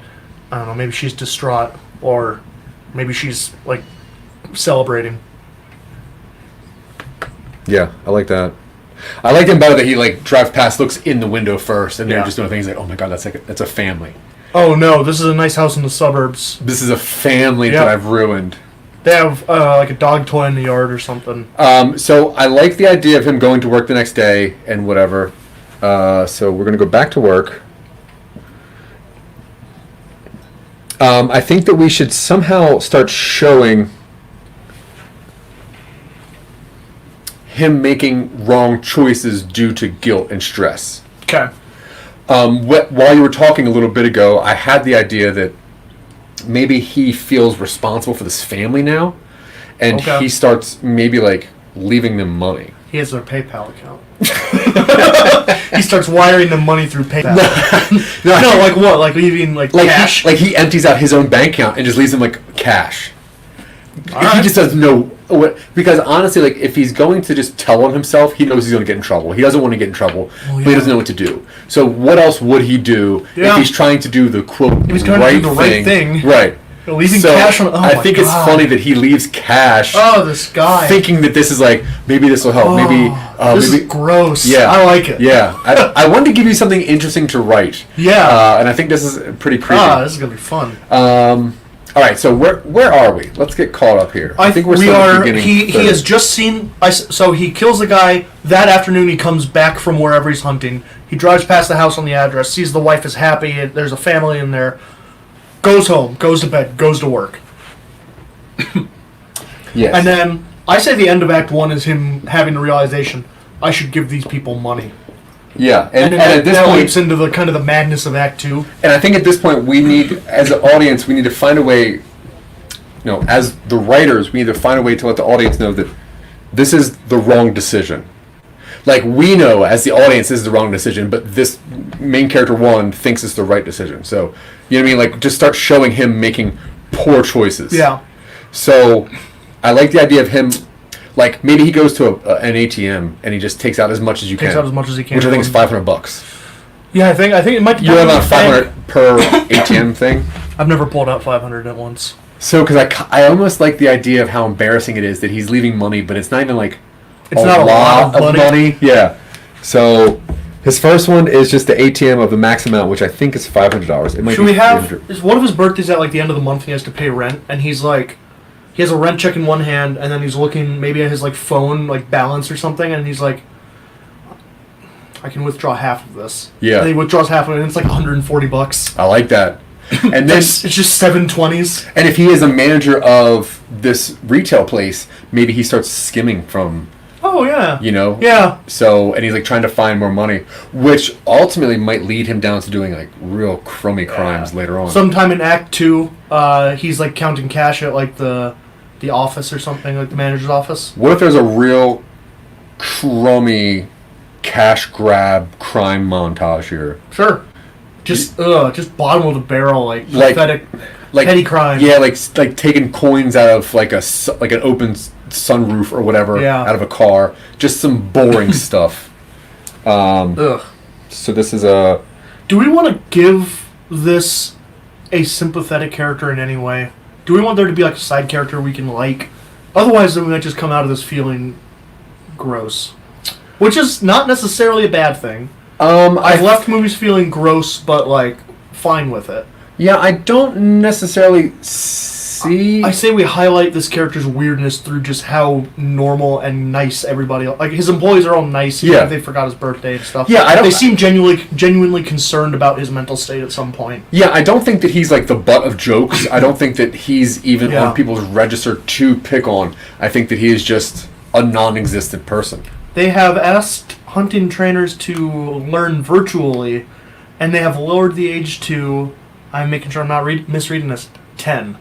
I don't know, maybe she's distraught or maybe she's like celebrating. Yeah, I like that. I like him better that he like drives past, looks in the window first, and they're just doing things like, oh my god, that's a family. Oh no, this is a nice house in the suburbs. This is a family that I've ruined. They have like a dog toy in the yard or something. So I like the idea of him going to work the next day and whatever. So we're going to go back to work. I think that we should somehow start showing him making wrong choices due to guilt and stress. Okay. While you were talking a little bit ago, I had the idea that maybe he feels responsible for this family now, and he starts maybe like leaving them money. He has their PayPal account. He starts wiring them money through PayPal. No, like what? Like leaving like cash? He empties out his own bank account and just leaves them like cash. He just doesn't know what, because honestly, like if he's going to just tell on himself, he knows he's going to get in trouble. He doesn't want to get in trouble, but he doesn't know what to do. So what else would he do if he's trying to do the quote right thing? Right. Leaving cash on. I think it's funny that he leaves cash. Oh, this guy. Thinking that this is like maybe this will help. This is gross. Yeah, I like it. Yeah, I wanted to give you something interesting to write. Yeah, and I think this is pretty creepy. This is gonna be fun. All right, so where are we? Let's get caught up here. I think we are. He has just seen. So he kills the guy that afternoon. He comes back from wherever he's hunting. He drives past the house on the address, sees the wife is happy. There's a family in there. Goes home, goes to bed, goes to work. Yes. And then I say the end of Act 1 is him having the realization, I should give these people money. Yeah, and at this point, leaps into the kind of the madness of Act 2. And I think at this point we need, as an audience, we need to find a way. As the writers, we need to find a way to let the audience know that this is the wrong decision. Like we know as the audience this is the wrong decision, but this main character 1 thinks it's the right decision. So you know what I mean? Like just start showing him making poor choices. Yeah. So I like the idea of him. Like maybe he goes to an ATM and he just takes out as much as you can. Takes out as much as he can. Which I think is $500. Yeah, I think it might. You have about $500 per ATM thing. I've never pulled out $500 at once. So because I almost like the idea of how embarrassing it is that he's leaving money, but it's not even like. It's not a lot of money. Yeah. So his first one is just the ATM of the max amount, which I think is $500. It might Should we have? Is one of his birthdays at like the end of the month? He has to pay rent, and he's like, he has a rent check in one hand, and then he's looking maybe at his like phone like balance or something, and he's like, I can withdraw half of this. Yeah. And he withdraws half of it, and it's like $140. I like that. And then it's just 720s. And if he is a manager of this retail place, maybe he starts skimming from. Oh, yeah. Yeah. So, and he's like trying to find more money, which ultimately might lead him down to doing like real crummy crimes later on. Sometime in Act 2, he's like counting cash at like the office or something, like the manager's office. What if there's a real crummy cash grab crime montage here? Sure. Just bottom of the barrel, like pathetic. like petty crime. Yeah, like taking coins out of like an open sunroof or whatever out of a car. Just some boring stuff. Ugh. So this is a. Do we want to give this a sympathetic character in any way? Do we want there to be like a side character we can like? Otherwise, then we might just come out of this feeling gross, which is not necessarily a bad thing. I've left movies feeling gross, but like fine with it. Yeah, I don't necessarily see. I say we highlight this character's weirdness through just how normal and nice everybody. Like his employees are all nice. Even if they forgot his birthday and stuff. Yeah, They seem genuinely concerned about his mental state at some point. Yeah, I don't think that he's like the butt of jokes. I don't think that he's even on people's register to pick on. I think that he is just a non-existent person. They have asked hunting trainers to learn virtually, and they have lowered the age to, I'm making sure I'm not misreading this, 10.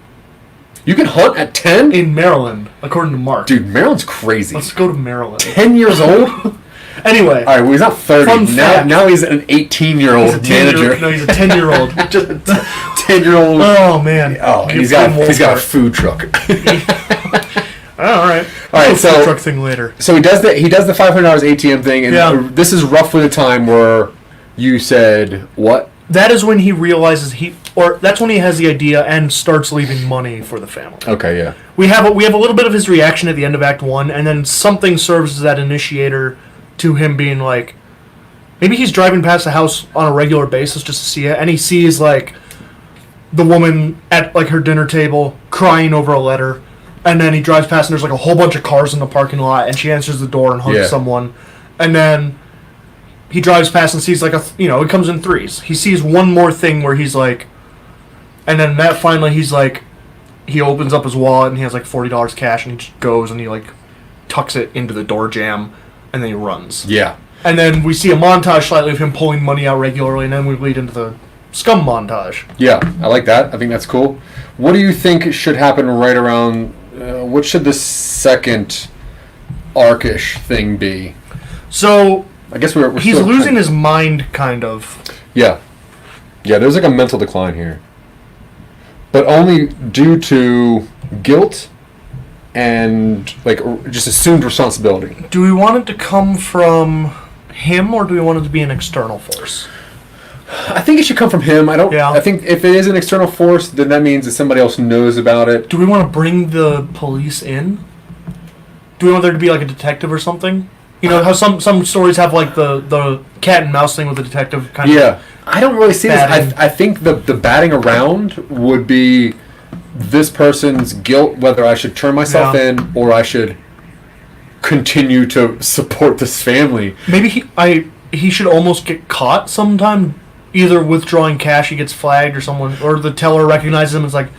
You can hunt at 10? In Maryland, according to Mark. Dude, Maryland's crazy. Let's go to Maryland. 10 years old? Anyway. Alright, well, he's not 30. Now he's an 18-year-old manager. No, he's a 10-year-old. Just a 10-year-old. Oh, man. Oh, he's got a food truck. All right. So food truck thing later. So he does the $500 ATM thing, and this is roughly the time where you said what? That is when he realizes that's when he has the idea and starts leaving money for the family. Okay, yeah. We have a little bit of his reaction at the end of Act 1, and then something serves as that initiator to him being like, maybe he's driving past the house on a regular basis just to see it, and he sees like the woman at like her dinner table crying over a letter. And then he drives past and there's like a whole bunch of cars in the parking lot, and she answers the door and hugs someone. And then he drives past and sees like it comes in threes. He sees one more thing where he's like, and then that finally he's like, he opens up his wallet and he has like $40 cash, and he just goes and he like tucks it into the door jamb, and then he runs. Yeah. And then we see a montage slightly of him pulling money out regularly, and then we lead into the scum montage. Yeah, I like that. I think that's cool. What do you think should happen right around... what should the second arc-ish thing be? So I guess we're he's still losing his mind, kind of. Yeah, there's like a mental decline here, but only due to guilt and like just assumed responsibility. Do we want it to come from him, or do we want it to be an external force? I think it should come from him. I think if it is an external force, then that means that somebody else knows about it. Do we want to bring the police in? Do we want there to be like a detective or something? You know how some stories have like the cat and mouse thing with the detective kind of. Yeah, I don't really see this. I think the batting around would be this person's guilt, whether I should turn myself in or I should continue to support this family. Maybe he should almost get caught sometime. Either withdrawing cash, he gets flagged, or the teller recognizes him and is like,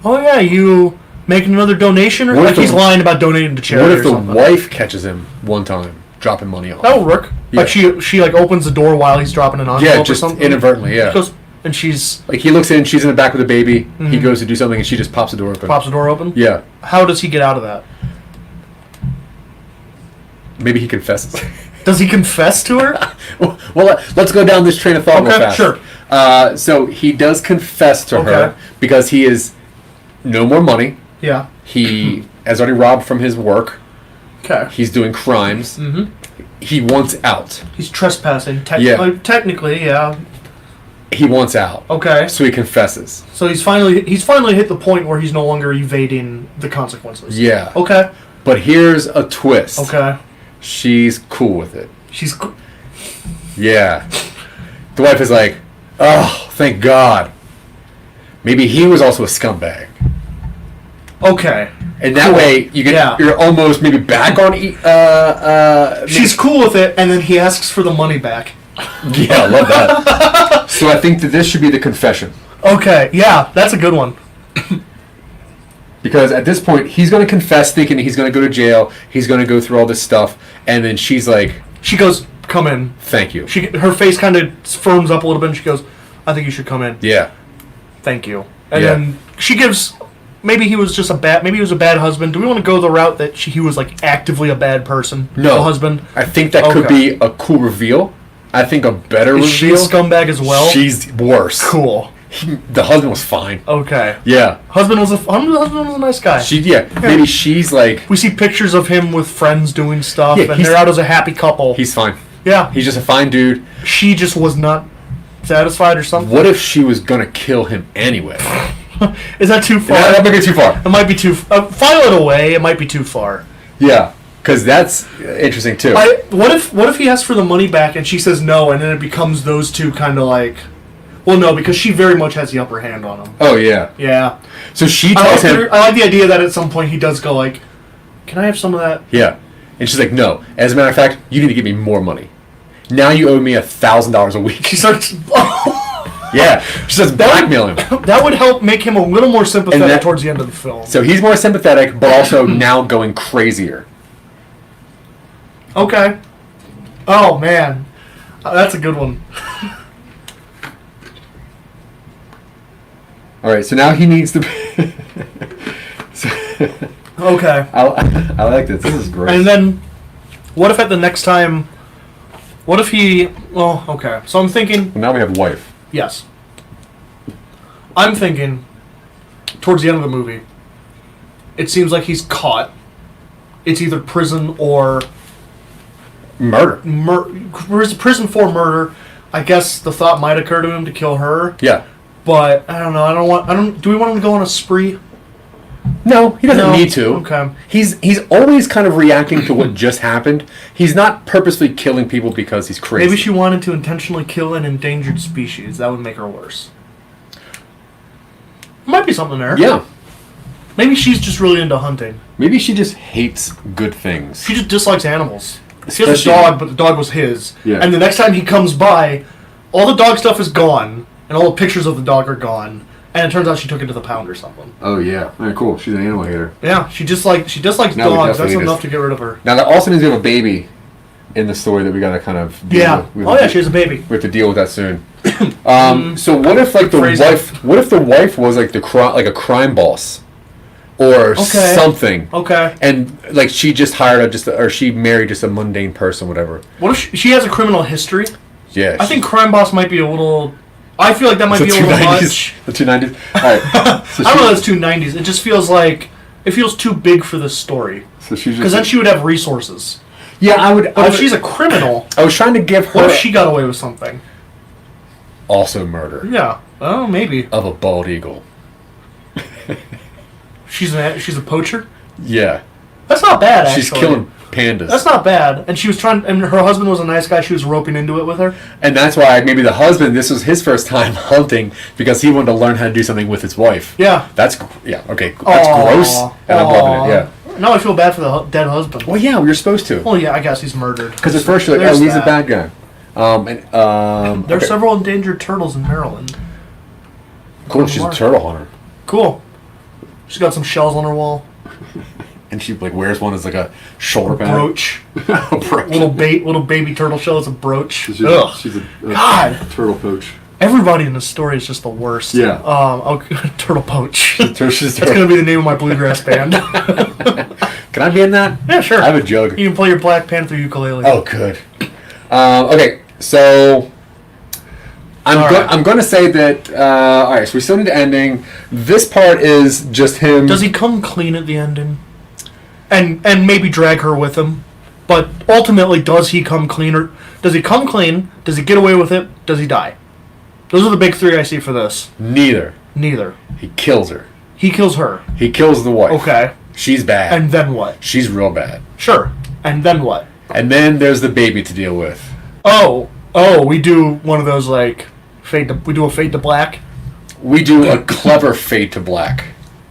"Oh yeah, you making another donation?" Or like he's lying about donating to charity. What if the wife catches him one time dropping money off? That would work. Yeah. Like she like opens the door while he's dropping an envelope or something. Inadvertently. Yeah. She goes, and she's like he looks in, she's in the back with the baby. Mm-hmm. He goes to do something, and she just pops the door open. Pops the door open. Yeah. How does he get out of that? Maybe he confesses. Does he confess to her? Well, let's go down this train of thought real fast. Sure. So he does confess to her because he is no more money. Yeah. He has already robbed from his work. Okay. He's doing crimes. Mm-hmm. He wants out. He's trespassing. Technically, yeah. He wants out. Okay. So he confesses. So he's finally hit the point where he's no longer evading the consequences. Yeah. Okay. But here's a twist. Okay. She's cool with it. Yeah. The wife is like, oh, thank God. Maybe he was also a scumbag. Okay. And that way, you're almost maybe back on... She's cool with it, and then he asks for the money back. Yeah, I love that. So I think that this should be the confession. Okay, yeah, that's a good one. Because at this point, he's going to confess thinking he's going to go to jail, he's going to go through all this stuff, and then she's like... She goes, come in. Thank you. Her face kind of firms up a little bit, and she goes, I think you should come in. Yeah. Thank you. And then she gives... Maybe he was just maybe he was a bad husband. Do we want to go the route that he was like actively a bad person? No. A husband? I think that could be a cool reveal. I think a better reveal... Is she a scumbag as well? She's worse. Cool. The husband was fine. Okay. Yeah. Husband was a nice guy. Maybe she's like... We see pictures of him with friends doing stuff, Yeah, and they're out as a happy couple. He's fine. Yeah. He's just a fine dude. She just was not satisfied or something. What if she was gonna kill him anyway? Is that too far? Yeah, that might be too far. It might be too... file it away. It might be too far. Yeah. Because that's interesting, too. What if he asks for the money back and she says no, and then it becomes those two kind of like... Well, no, because she very much has the upper hand on him. Oh, yeah. Yeah. So she tells him... I like the idea that at some point he does go like, can I have some of that? Yeah. And she's like, no. As a matter of fact, you need to give me more money. Now you owe me $1,000 a week. She starts... Yeah. She starts blackmailing him. That would help make him a little more sympathetic towards the end of the film. So he's more sympathetic, but also now going crazier. Okay. Oh, man. That's a good one. All right, so now he needs to... Okay. I like this. This is great. And then, what if at the next time... What if he... Well, okay. So I'm thinking... Well, now we have wife. Yes. I'm thinking, towards the end of the movie, it seems like he's caught. It's either prison or... Murder. Prison for murder. I guess the thought might occur to him to kill her. Yeah. But I don't know. Do we want him to go on a spree? No, he doesn't need to. Okay. He's always kind of reacting to what just happened. He's not purposely killing people because he's crazy. Maybe she wanted to intentionally kill an endangered species. That would make her worse. Might be something there. Yeah. Maybe she's just really into hunting. Maybe she just hates good things. She just dislikes animals. She has a Especially- dog, but the dog was his. Yeah. And the next time he comes by, all the dog stuff is gone, and all the pictures of the dog are gone. And it turns out she took it to the pound or something. Oh, yeah. All right, cool. She's an animal hater. Yeah, she dislikes Now we dogs. That's definitely enough just- to get rid of her. Now, that also means we have a baby in the story that we got to kind of deal Yeah. with. Oh yeah, she has a baby. We have to deal with that soon. So what if like the Phrasing. wife? What if the wife was like like a crime boss, or Okay. something? Okay. And like she just hired or she married just a mundane person, whatever. What if she has a criminal history? Yeah. I think crime boss might be a little... I feel like that might be a little much. The 290s. All right. So I don't know if it's 290s. It just feels like... It feels too big for this story. So she's Because then she would have resources. Yeah, I would. But if she's a criminal... I was trying to give her What if she got away with something? also murder Yeah. Oh, maybe. of a bald eagle. She's a poacher? Yeah. That's not bad, actually. She's killing pandas. That's not bad. And she was trying... And her husband was a nice guy. She was roping into it with her. And that's why maybe the husband, this was his first time hunting because he wanted to learn how to do something with his wife. Yeah. Okay. That's gross. And I'm loving it, yeah. Now I feel bad for the dead husband. Well, yeah, you're supposed to. Well, yeah, I guess he's murdered. Because at first you're like, There's oh, he's a that. bad guy. There are Okay. several endangered turtles in Maryland. Cool, she's a turtle hunter. Cool. She's got some shells on her wall. And she like wears one as like a shoulder pad. Brooch. A brooch. Little baby turtle shell is a brooch. She's Ugh. a God. turtle poach. Everybody in this story is just the worst. Yeah. Turtle Poach. She's That's gonna be the name of my bluegrass band. Can I be in that? Yeah, sure. I have a jug. You can play your Black Panther ukulele. Oh, good. Okay, so I'm going to say that. All right, so we still need the ending. This part is just him. Does he come clean at the ending? And maybe drag her with him, but ultimately, does he come clean or does he come clean? Does he get away with it? Does he die? Those are the big three I see for this. Neither. He kills her. He kills her. He kills the wife. Okay. She's bad. And then what? She's real bad. Sure. And then what? And then there's the baby to deal with. Oh, we do one of those like we do a fade to black. We do a clever fade to black.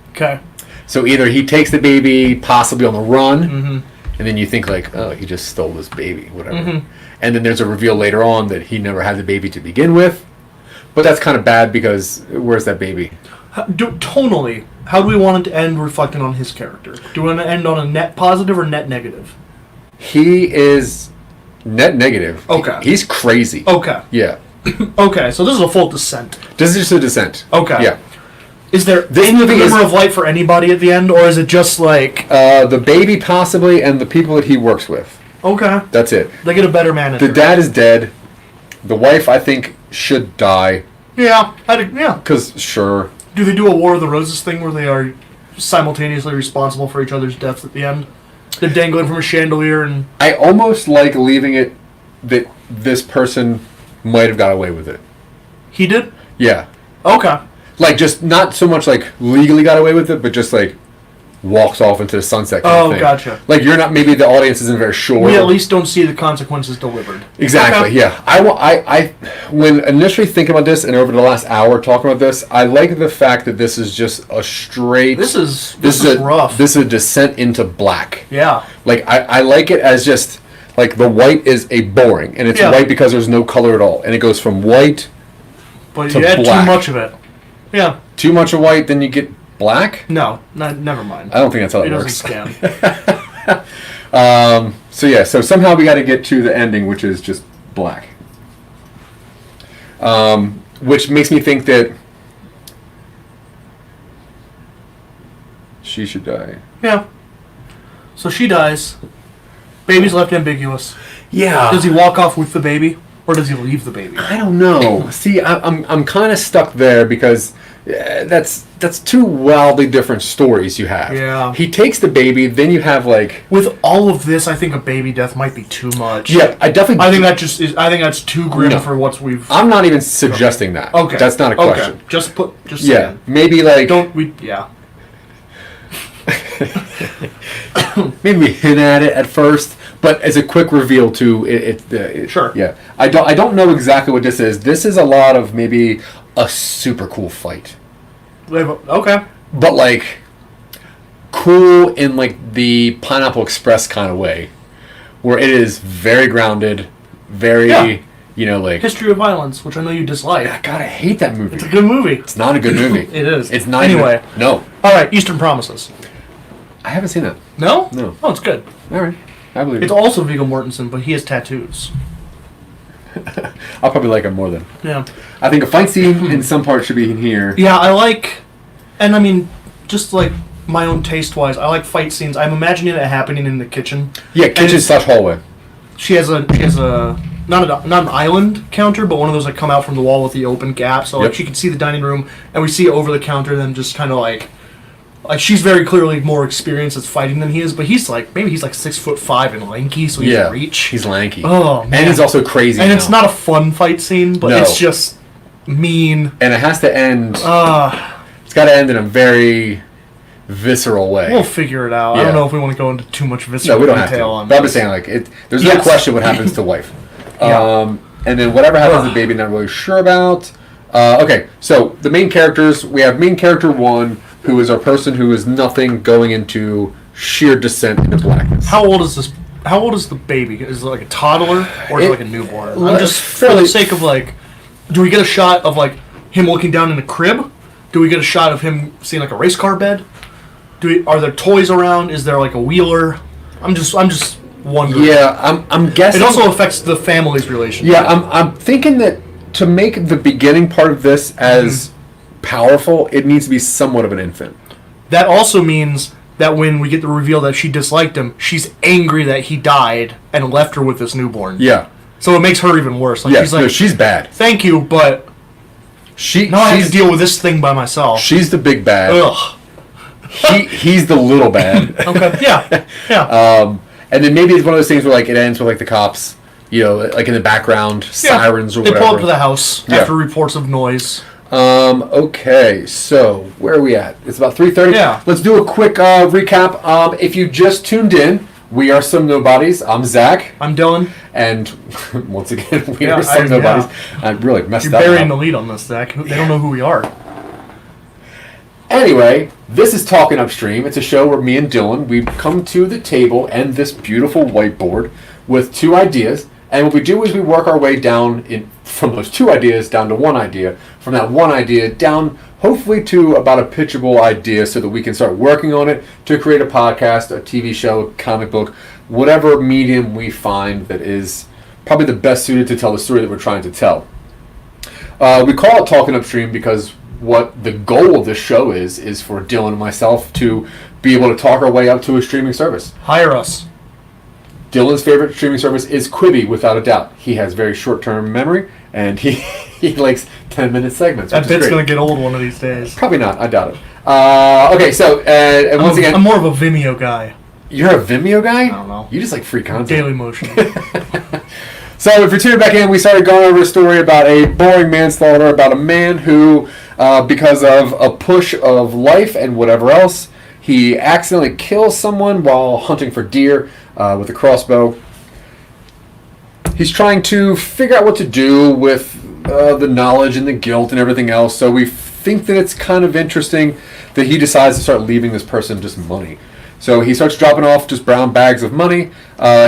Okay. So either he takes the baby, possibly on the run, and then you think like, oh, he just stole this baby, whatever. And then there's a reveal later on that he never had the baby to begin with. But that's kind of bad because where's that baby? Tonally, how do we want it to end reflecting on his character? Do we want to end on a net positive or net negative? He is net negative. Okay. He's crazy. Okay. Yeah. Okay, so this is a full descent. This is just a descent. Okay. Yeah. Is there This any movie glimmer is- of light for anybody at the end, or is it just like... The baby possibly, and the people that he works with. Okay. That's it. They get a better manager. The dad is dead. The wife, I think, should die. Yeah. Yeah. Because, sure. Do they do a War of the Roses thing where they are simultaneously responsible for each other's deaths at the end? They're dangling from a chandelier and... I almost like leaving it that this person might have got away with it. He did? Yeah. Okay. Like, just not so much, like, legally got away with it, but just, like, walks off into the sunset kind of thing. Gotcha. Like, you're not, maybe the audience isn't very sure. We at least don't see the consequences delivered. Exactly, Okay. yeah. I when initially thinking about this and over the last hour talking about this, I like the fact that this is just a straight... This is rough. This is a descent into black. Yeah. Like, I like it as just, like, the white is a boring, and it's white because there's no color at all. And it goes from white But to you add black. too much of it. Yeah. Too much of white, then you get black? No, never mind. I don't think that's how it doesn't works. scan. So somehow we got to get to the ending, which is just black. Which makes me think that she should die. Yeah. So she dies. Baby's left ambiguous. Yeah. Does he walk off with the baby, or does he leave the baby? I don't know. See, I'm kind of stuck there because that's two wildly different stories you have. Yeah. He takes the baby, then you have like... With all of this, I think a baby death might be too much. Yeah, I definitely... I think that just is. I think that's too grim No. for what we've. I'm not even suggesting that. Okay. That's not a question. Okay. Just Yeah, saying. maybe like... Yeah. Maybe we hint at it at first, but as a quick reveal too, it Sure. Yeah, I don't know exactly what this is. This is a lot of maybe a super cool fight, Okay. but like cool in like the Pineapple Express kind of way, where it is very grounded, very like History of Violence, which I know you dislike. God, I hate that movie. It's a good movie. It's not a good movie. It is. It's not. Anyway. No. All right. Eastern Promises. I haven't seen that. No. No. Oh, it's good. All right, I believe It's it. also Viggo Mortensen, but he has tattoos. I'll probably like it more than. Yeah. I think a fight scene in some parts should be in here. Yeah, I like, and I mean, just like my own taste-wise, I like fight scenes. I'm imagining it happening in the kitchen. Yeah, kitchen / hallway. She has a not an island counter, but one of those that come out from the wall with the open gap, so like Yep. she can see the dining room, and we see over the counter them just kind of like she's very clearly more experienced at fighting than he is, but he's like 6'5" and lanky, so he can reach. He's lanky. Oh man, and he's also crazy. and now. it's not a fun fight scene, but No. it's just mean. And it has to end. It's got to end in a very visceral way. We'll figure it out. I Yeah. don't know if we want to go into too much No, visceral we don't have to. detail on But I'm this. just saying, like, there's no Yes. question what happens to wife. Yeah. And then whatever happens to the baby, not really sure about. Okay, so the main characters, we have main character 1, who is our person who is nothing going into sheer descent into blackness. How old is this? How old is the baby? Is it like a toddler or is it like a newborn? I'm just for fairly- the sake of like, do we get a shot of like him looking down in the crib? Do we get a shot of him seeing like a race car bed? Are there toys around? Is there like a wheeler? I'm just wondering. Yeah, I'm guessing. It also affects the family's relationship. Yeah, I'm thinking that to make the beginning part of this as powerful, it needs to be somewhat of an infant. That also means that when we get the reveal that she disliked him, she's angry that he died and left her with this newborn. Yeah. So it makes her even worse. Like Yeah, she's like, she's bad. thank you, but now I have to deal with this thing by myself. She's the big bad. Ugh. He's the little bad. Okay. Yeah. And then maybe it's one of those things where like it ends with like the cops, like in the background, sirens or they whatever. pull up to the house Yeah. after reports of noise. Okay, so where are we at? It's about 3:30. Yeah. Let's do a quick recap. If you just tuned in, we are Some Nobodies. I'm Zach, I'm Dylan. and once again, we Yeah, are Some Nobodies. yeah. I really messed You're up. burying now. the lead on this, Zach. They don't know who we are. Anyway, this is Talking Upstream. It's a show where me and Dylan, we come to the table and this beautiful whiteboard with 2 ideas. And what we do is we work our way down from those 2 ideas down to 1 idea. From that 1 idea down, hopefully, to about a pitchable idea so that we can start working on it to create a podcast, a TV show, a comic book, whatever medium we find that is probably the best suited to tell the story that we're trying to tell. We call it Talking Upstream because what the goal of this show is for Dylan and myself to be able to talk our way up to a streaming service. Hire us. Dylan's favorite streaming service is Quibi, without a doubt. He has very short-term memory, and he He likes 10-minute segments. That which is bit's great. gonna get old one of these days. Probably not. I doubt it. Okay, so and once again, I'm more of a Vimeo guy. you're a Vimeo guy. I don't know. You just like free content. Daily Motion. So if you're tuning back in, we started going over a story about a boring manslaughter about a man who, because of a push of life and whatever else, he accidentally kills someone while hunting for deer with a crossbow. He's trying to figure out what to do with the knowledge and the guilt and everything else. So we think that it's kind of interesting that he decides to start leaving this person just money. So he starts dropping off just brown bags of money.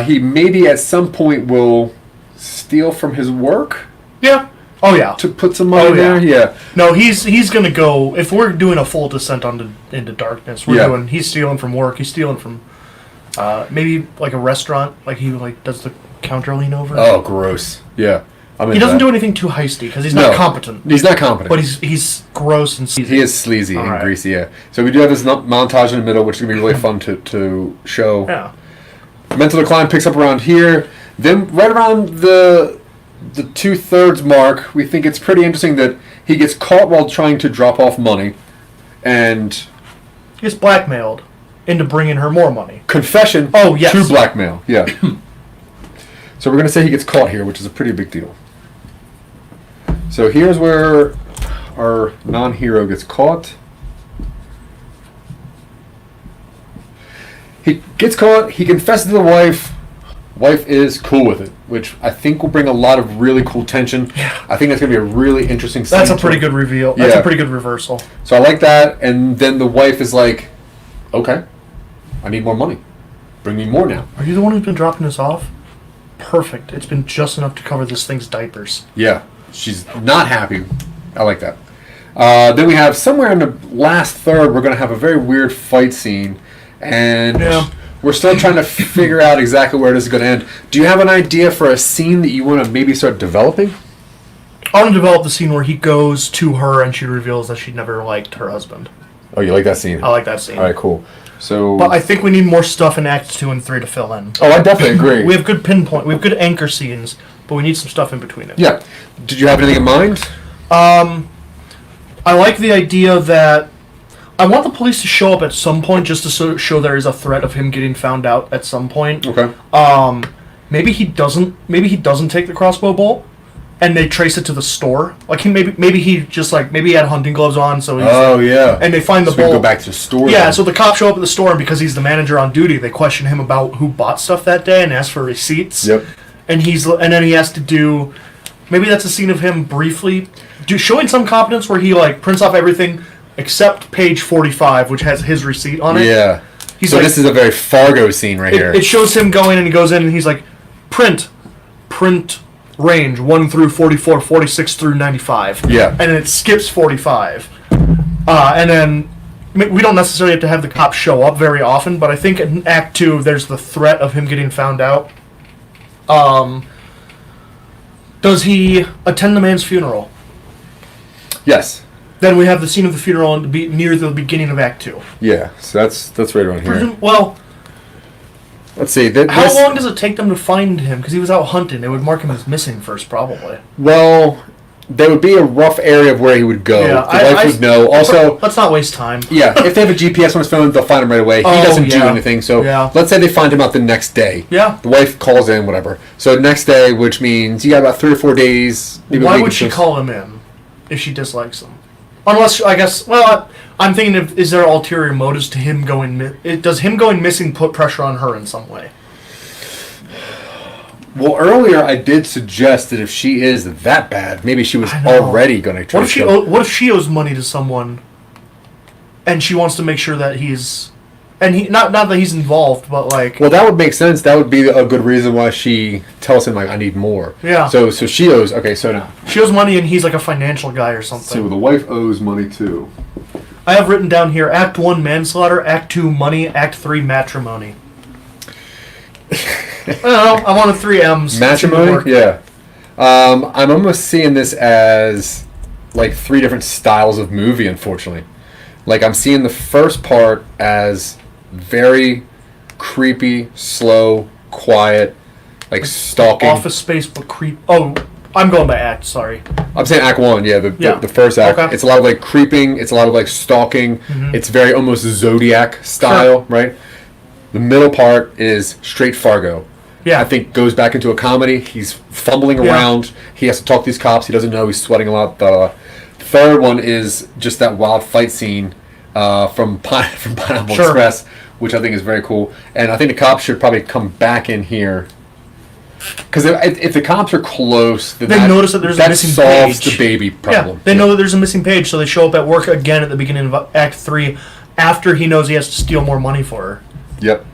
He maybe at some point will steal from his work Yeah. Oh yeah. to put some money there. Yeah. No, he's gonna go. If we're doing a full descent into darkness, he's stealing from work. He's stealing from maybe like a restaurant. Like he does the counter lean over. Oh, gross. Yeah. He doesn't do anything too heisty because he's not competent. He's not competent. But he's gross and sleazy. He is sleazy and right. greasy. Yeah. So we do have this montage in the middle, which is gonna be really fun to show. Yeah. Mental decline picks up around here. Then right around the 2/3 mark, we think it's pretty interesting that he gets caught while trying to drop off money, and He gets blackmailed into bringing her more money. confession. Oh, yes. To blackmail. Yeah. So we're gonna say he gets caught here, which is a pretty big deal. So here's where our non-hero gets caught. He gets caught. He confesses to the wife. Wife is cool with it, which I think will bring a lot of really cool tension. Yeah. I think that's going to be a really interesting scene. That's a pretty good reveal. That's Yeah. a pretty good reversal. So I like that. And then the wife is like, okay, I need more money. Bring me more now. Are you the one who's been dropping this off? Perfect. It's been just enough to cover this thing's diapers. Yeah. She's not happy. I like that. Then we have somewhere in the last third, we're going to have a very weird fight scene. And we're still trying to figure out exactly where this is going to end. Do you have an idea for a scene that you want to maybe start developing? I want to develop the scene where he goes to her and she reveals that she never liked her husband. Oh, you like that scene? I like that scene. All right, cool. So, But I think we need more stuff in Acts 2 and 3 to fill in. oh, I definitely agree. We have good pinpoint. We have good anchor scenes, but we need some stuff in between it. Yeah. Did you have anything in mind? I like the idea that I want the police to show up at some point just to show there is a threat of him getting found out at some point. Okay. Maybe he doesn't take the crossbow bolt, and they trace it to the store. Like maybe he just maybe he had hunting gloves on, so he's, Oh, yeah. and they find the So we bolt. go back to the store. Yeah, then. so the cops show up at the store, and because he's the manager on duty, they question him about who bought stuff that day and ask for receipts. Yep. And then he has to do. Maybe that's a scene of him briefly showing some competence where he prints off everything except page 45, which has his receipt on it. Yeah. He's So like- this is a very Fargo scene right here. It shows him going, and he goes in, and he's like, print range 1 through 44, 46 through 95. Yeah. And then it skips 45. And then we don't necessarily have to have the cops show up very often, but I think in Act 2, there's the threat of him getting found out. Does he attend the man's funeral? Yes. Then we have the scene of the funeral and be near the beginning of Act 2. Yeah. So that's right around here. Well, Let's see. how long does it take them to find him? Because he was out hunting. They would mark him as missing first, probably. Well, there would be a rough area of where he would go. Yeah, the wife would know. Also, let's not waste time. yeah, if they have a GPS on his phone, they'll find him right away. He doesn't do anything. So let's say they find him out the next day. Yeah. The wife calls in, whatever. So next day, which means you got about 3 or 4 days. maybe a Why week would she until- call him in if she dislikes him? Unless, I guess, well, I'm thinking is there ulterior motives to him going... Does him going missing put pressure on her in some way? Well, earlier I did suggest that if she is that bad, maybe she was already going to try to kill. What if she owes money to someone, and she wants to make sure that he's... And he not that he's involved, but Well, that would make sense. That would be a good reason why she tells him I need more. Yeah. So she owes. Okay, so now. She owes money, and he's like a financial guy or something. So the wife owes money too. I have written down here: Act 1 manslaughter, Act 2 money, Act 3 matrimony. I don't know. I wanted 3 M's. Matrimony. Yeah. I'm almost seeing this as 3 different styles of movie. Unfortunately, I'm seeing the first part as very creepy, slow, quiet, stalking. Office Space, but creep. Oh, I'm going by act. Sorry. I'm saying Act 1. Yeah, the first act. Okay. It's a lot of like creeping. It's a lot of like stalking. It's very almost Zodiac style, right? The middle part is straight Fargo. Yeah. I think goes back into a comedy. He's fumbling around. He has to talk to these cops. He doesn't know. He's sweating a lot. The third one is just that wild fight scene from Pineapple Express, which I think is very cool. And I think the cops should probably come back in here. Because if the cops are close, then they notice that there's a missing page. solves the baby problem. Yeah, they know that there's a missing page, so they show up at work again at the beginning of Act 3 after he knows he has to steal more money for her. Yep.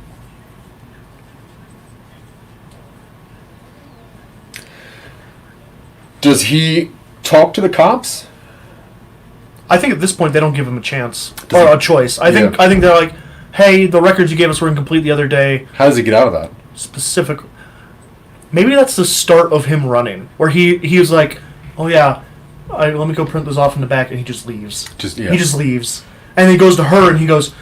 Does he talk to the cops? I think at this point they don't give him a chance or a choice. I think they're like, "Hey, the records you gave us were incomplete the other day." How does he get out of that? Specific. Maybe that's the start of him running, where he was like, "Oh yeah, let me go print this off in the back," and he just leaves. He just leaves, and he goes to her and he goes,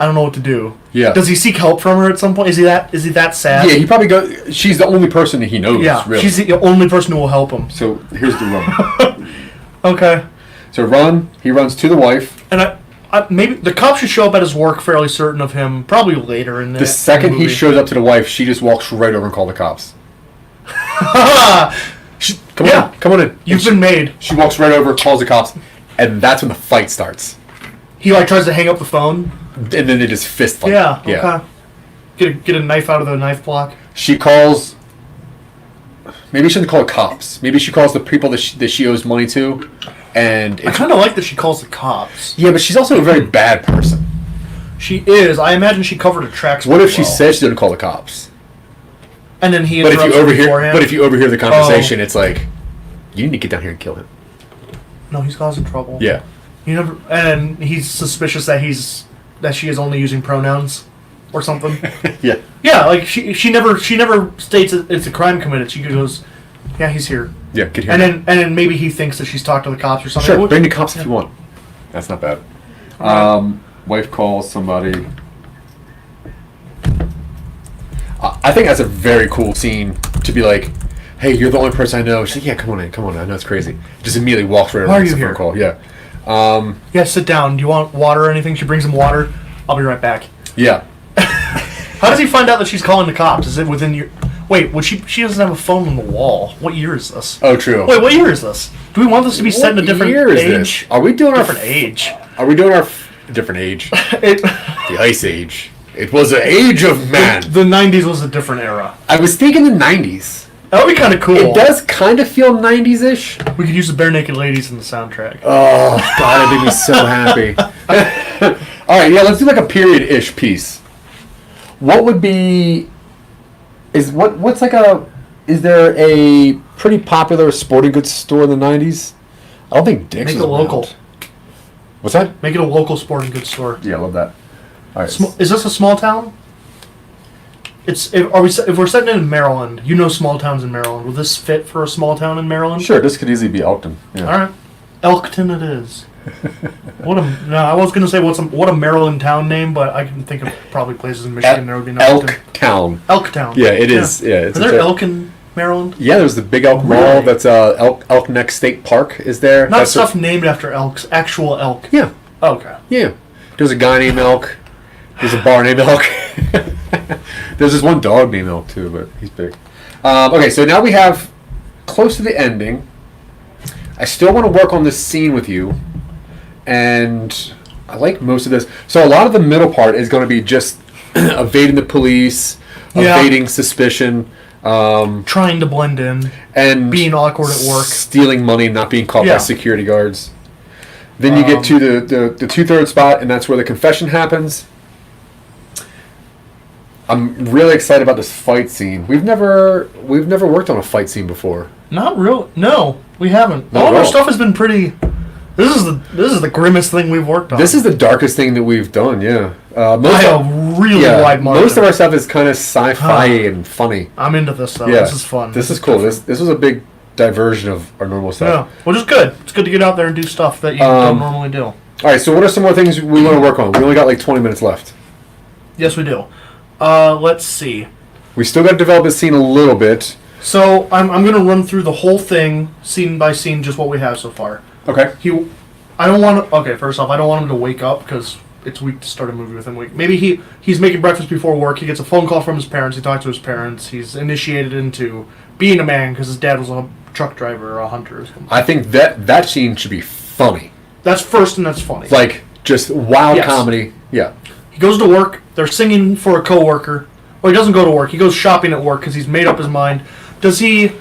"I don't know what to do." Yeah. Does he seek help from her at some point? Is he that sad? Yeah, he probably goes. She's the only person that he knows. Yeah, really. she's the only person who will help him. So here's the run. Okay. So he runs to the wife. And I maybe the cops should show up at his work fairly certain of him, probably later in The second he shows up to the wife, she just walks right over and calls the cops. Come on in. You've been made. She walks right over, calls the cops, and that's when the fight starts. He tries to hang up the phone. And then they just fist fight. Yeah. Okay. Get a knife out of the knife block. She calls. Maybe she shouldn't call cops. Maybe she calls the people that she owes money to, and I kind of like that she calls the cops. Yeah, but she's also a very bad person. She is. I imagine she covered her tracks. What if she said she didn't call the cops? And then he. But if you overhear the conversation, it's like, you need to get down here and kill him. No, he's causing trouble. Yeah. And he's suspicious that she is only using pronouns, or something. Yeah. Yeah, like she never states it's a crime committed. She goes, "Yeah, he's here." Yeah, get here. And then maybe he thinks that she's talked to the cops or something. Sure, bring the cops if you want. That's not bad. Wife calls somebody. I think that's a very cool scene to be like, "Hey, you're the only person I know." She's like, "Yeah, come on in. I know it's crazy." Just immediately walks right over. Why are and you makes a here? phone call. Yeah. Yeah, sit down. Do you want water or anything? She brings him water. I'll be right back. Yeah. How does he find out that she's calling the cops? Is it within your... Wait, she doesn't have a phone on the wall. What year is this? Oh, true. Wait, what year is this? Do we want this to be set in a different year is age? this? Are we doing different age? Are we doing our different age? The Ice Age. It was an age of man. The 90s was a different era. I was thinking the 90s. That would be kind of cool. It does kind of feel 90s-ish. We could use the Bare Naked Ladies in the soundtrack. Oh, God, that'd make me so happy. All right, yeah, let's do like a period-ish piece. What would be... Is there a pretty popular sporting goods store in the 90s? I don't think Dick's Make is it local. around. What's that? Make it a local sporting goods store. Yeah, I love that. All right. Is this a small town? If we're setting it in Maryland, you know small towns in Maryland. Will this fit for a small town in Maryland? Sure, this could easily be Elkton. Yeah. All right, Elkton it is. I was gonna say what a Maryland town name, but I can think of probably places in Michigan there would be no Elktown. Elktown. Yeah, it is. Yeah, is there elk in Maryland? Yeah, there's the Big Elk Mall. That's Elk Neck State Park is there. Not stuff named after elks. Actual elk. Yeah. Okay. Yeah. There's a guy named Elk. There's a bar named Elk. There's this one dog named Elk too, but he's big. Okay, so now we have close to the ending. I still want to work on this scene with you, and I like most of this. So a lot of the middle part is going to be just evading the police, evading suspicion, trying to blend in, and being awkward at work, stealing money, not being caught by security guards. Then you get to the 2/3 spot, and that's where the confession happens. I'm really excited about this fight scene. We've never worked on a fight scene before. Not real. No, we haven't. Not All of our at all. stuff has been pretty. This is the grimmest thing we've worked on. This is the darkest thing that we've done. Yeah, by a really wide margin. Most of our stuff is kind of sci-fi and funny. I'm into this though. Yeah. This is fun. This is cool. This was a big diversion of our normal stuff. Yeah, which is good. It's good to get out there and do stuff that you don't normally do. All right. So what are some more things we want to work on? We only got like 20 minutes left. Yes, we do. Let's see. We still got to develop this scene a little bit. So I'm gonna run through the whole thing, scene by scene, just what we have so far. Okay. I don't want to. Okay, first off, I don't want him to wake up because it's weak to start a movie with him. Maybe he's making breakfast before work. He gets a phone call from his parents. He talks to his parents. He's initiated into being a man because his dad was a truck driver or a hunter or something. I think that scene should be funny. That's first, and that's funny. Like just wild Yes. comedy. Yeah. He goes to work. They're singing for a coworker. Well, he doesn't go to work. He goes shopping at work because he's made up his mind. Is he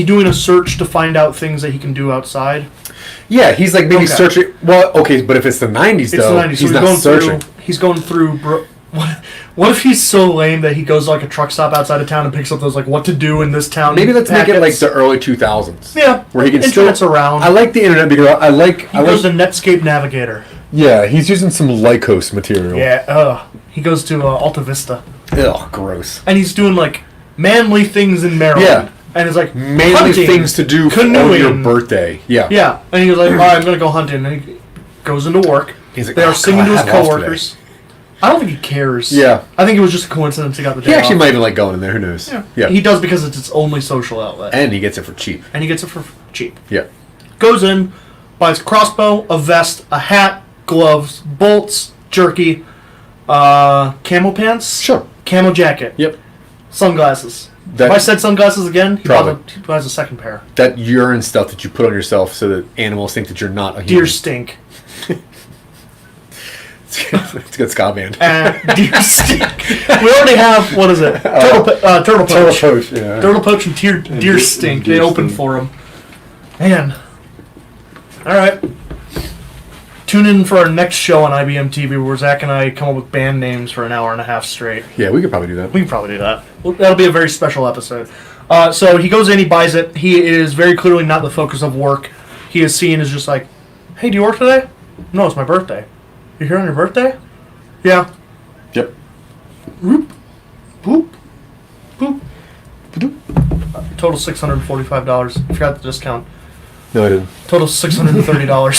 doing a search to find out things that he can do outside? Yeah, he's like maybe Okay. searching. Well, okay, but if it's the 90s, It's though, the 90s, so he's not searching. He's going through. What if he's so lame that he goes to like a truck stop outside of town and picks up those like what to do in this town? Maybe let's make it like packets? the early 2000s. Yeah, where he can internet's still. around. I like the internet because I like. He goes to Netscape Navigator. Yeah, he's using some Lycos material. Yeah, he goes to Alta Vista, Ugh, gross. and he's doing like manly things in Maryland. Yeah. And it's like Mainly hunting, things to do canoeing. for your birthday. Yeah. Yeah, and he was like, "All right, I'm gonna go hunting." And he goes into work. He's like, they are "Oh, singing God, to his I have off coworkers. I don't think he cares. Yeah. I think it was just a coincidence he got the day He actually off. might even like going in there. Who knows? Yeah. He does because it's its only social outlet, And he gets it for cheap. and he gets it for cheap. Yeah. Goes in, buys a crossbow, a vest, a hat, gloves, bolts, jerky, camo pants, Sure. camo jacket, Yep. sunglasses. That- if I said sunglasses again, he Probably. buys a second pair. That urine stuff that you put on yourself so that animals think that you're not a Deer human. stink. It's a good ska band. Deer stink. We already have, what is it? Turtle poach. Poach, yeah. Turtle poach and deer stink. They deer open stink. for him. Man. All right. Tune in for our next show on IBM TV where Zach and I come up with band names for an hour and a half straight. Yeah, we could probably do that. We can probably do that. Well, that'll be a very special episode. So he goes in, he buys it. He is very clearly not the focus of work. He is seen as just like, hey, do you work today? No, it's my birthday. You're here on your birthday? Yeah. Yep. Boop. Boop. Boop. Total $645. I forgot the discount. No, I didn't. Total $630.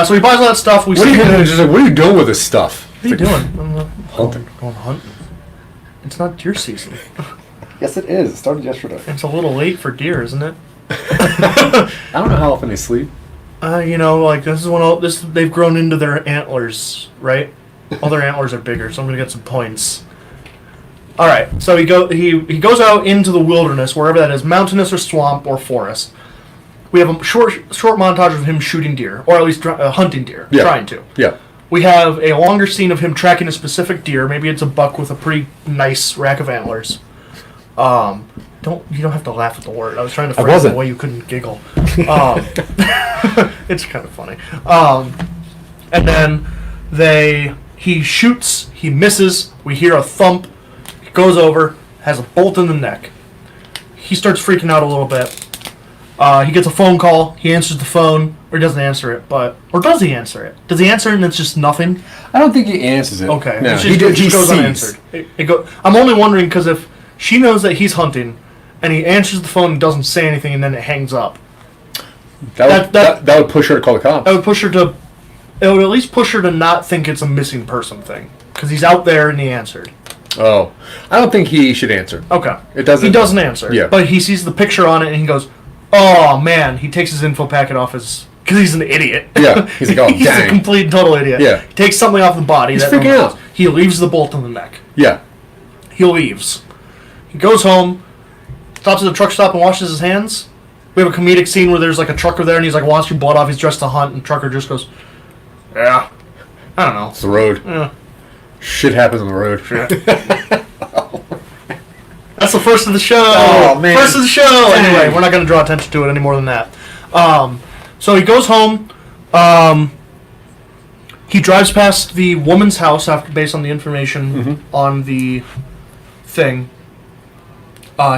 So he buys all that stuff. What are you doing with this stuff? What are you doing? I'm Hunting. going hunting. It's not deer season. Yes, it is. It started yesterday. It's a little late for deer, isn't it? I don't know how often they sleep. Like this is when they've grown into their antlers, right? All their antlers are bigger, so I'm gonna get some points. All right, so he goes out into the wilderness, wherever that is, mountainous or swamp or forest. We have a short montage of him shooting deer, or at least hunting deer, Yeah. trying to. Yeah. We have a longer scene of him tracking a specific deer. Maybe it's a buck with a pretty nice rack of antlers. You don't have to laugh at the word. I was trying to phrase it wasn't. the way you couldn't giggle. It's kind of funny. And then he shoots. He misses. We hear a thump. He goes over. Has a bolt in the neck. He starts freaking out a little bit. He gets a phone call. He answers the phone, or he doesn't answer it, or does he answer it? Does he answer it and it's just nothing? I don't think he answers it. Okay, No, it just goes sees. unanswered. I'm only wondering because if she knows that he's hunting, and he answers the phone and doesn't say anything, and then it hangs up, That would push her to call the cops. it would at least push her to not think it's a missing person thing, because he's out there and he answered. Oh, I don't think he should answer. Okay, It doesn't. he doesn't answer. Yeah. But he sees the picture on it and he goes, "Oh man!" He takes his info packet off because he's an idiot. Yeah, he's like, "Oh, he's dang." a complete and total idiot. Yeah. He takes something off the body. He's that no one freaking knows. out. He leaves the bolt in the neck. Yeah. He leaves. He goes home, stops at the truck stop and washes his hands. We have a comedic scene where there's like a trucker there and he's like wants your blood off. He's dressed to hunt and the trucker just goes, "Yeah, I don't know." It's the road. Yeah. Shit happens on the road. That's the first of the show. Oh, man. First of the show. Dang. Anyway, we're not going to draw attention to it any more than that. So he goes home. He drives past the woman's house based on the information on the thing.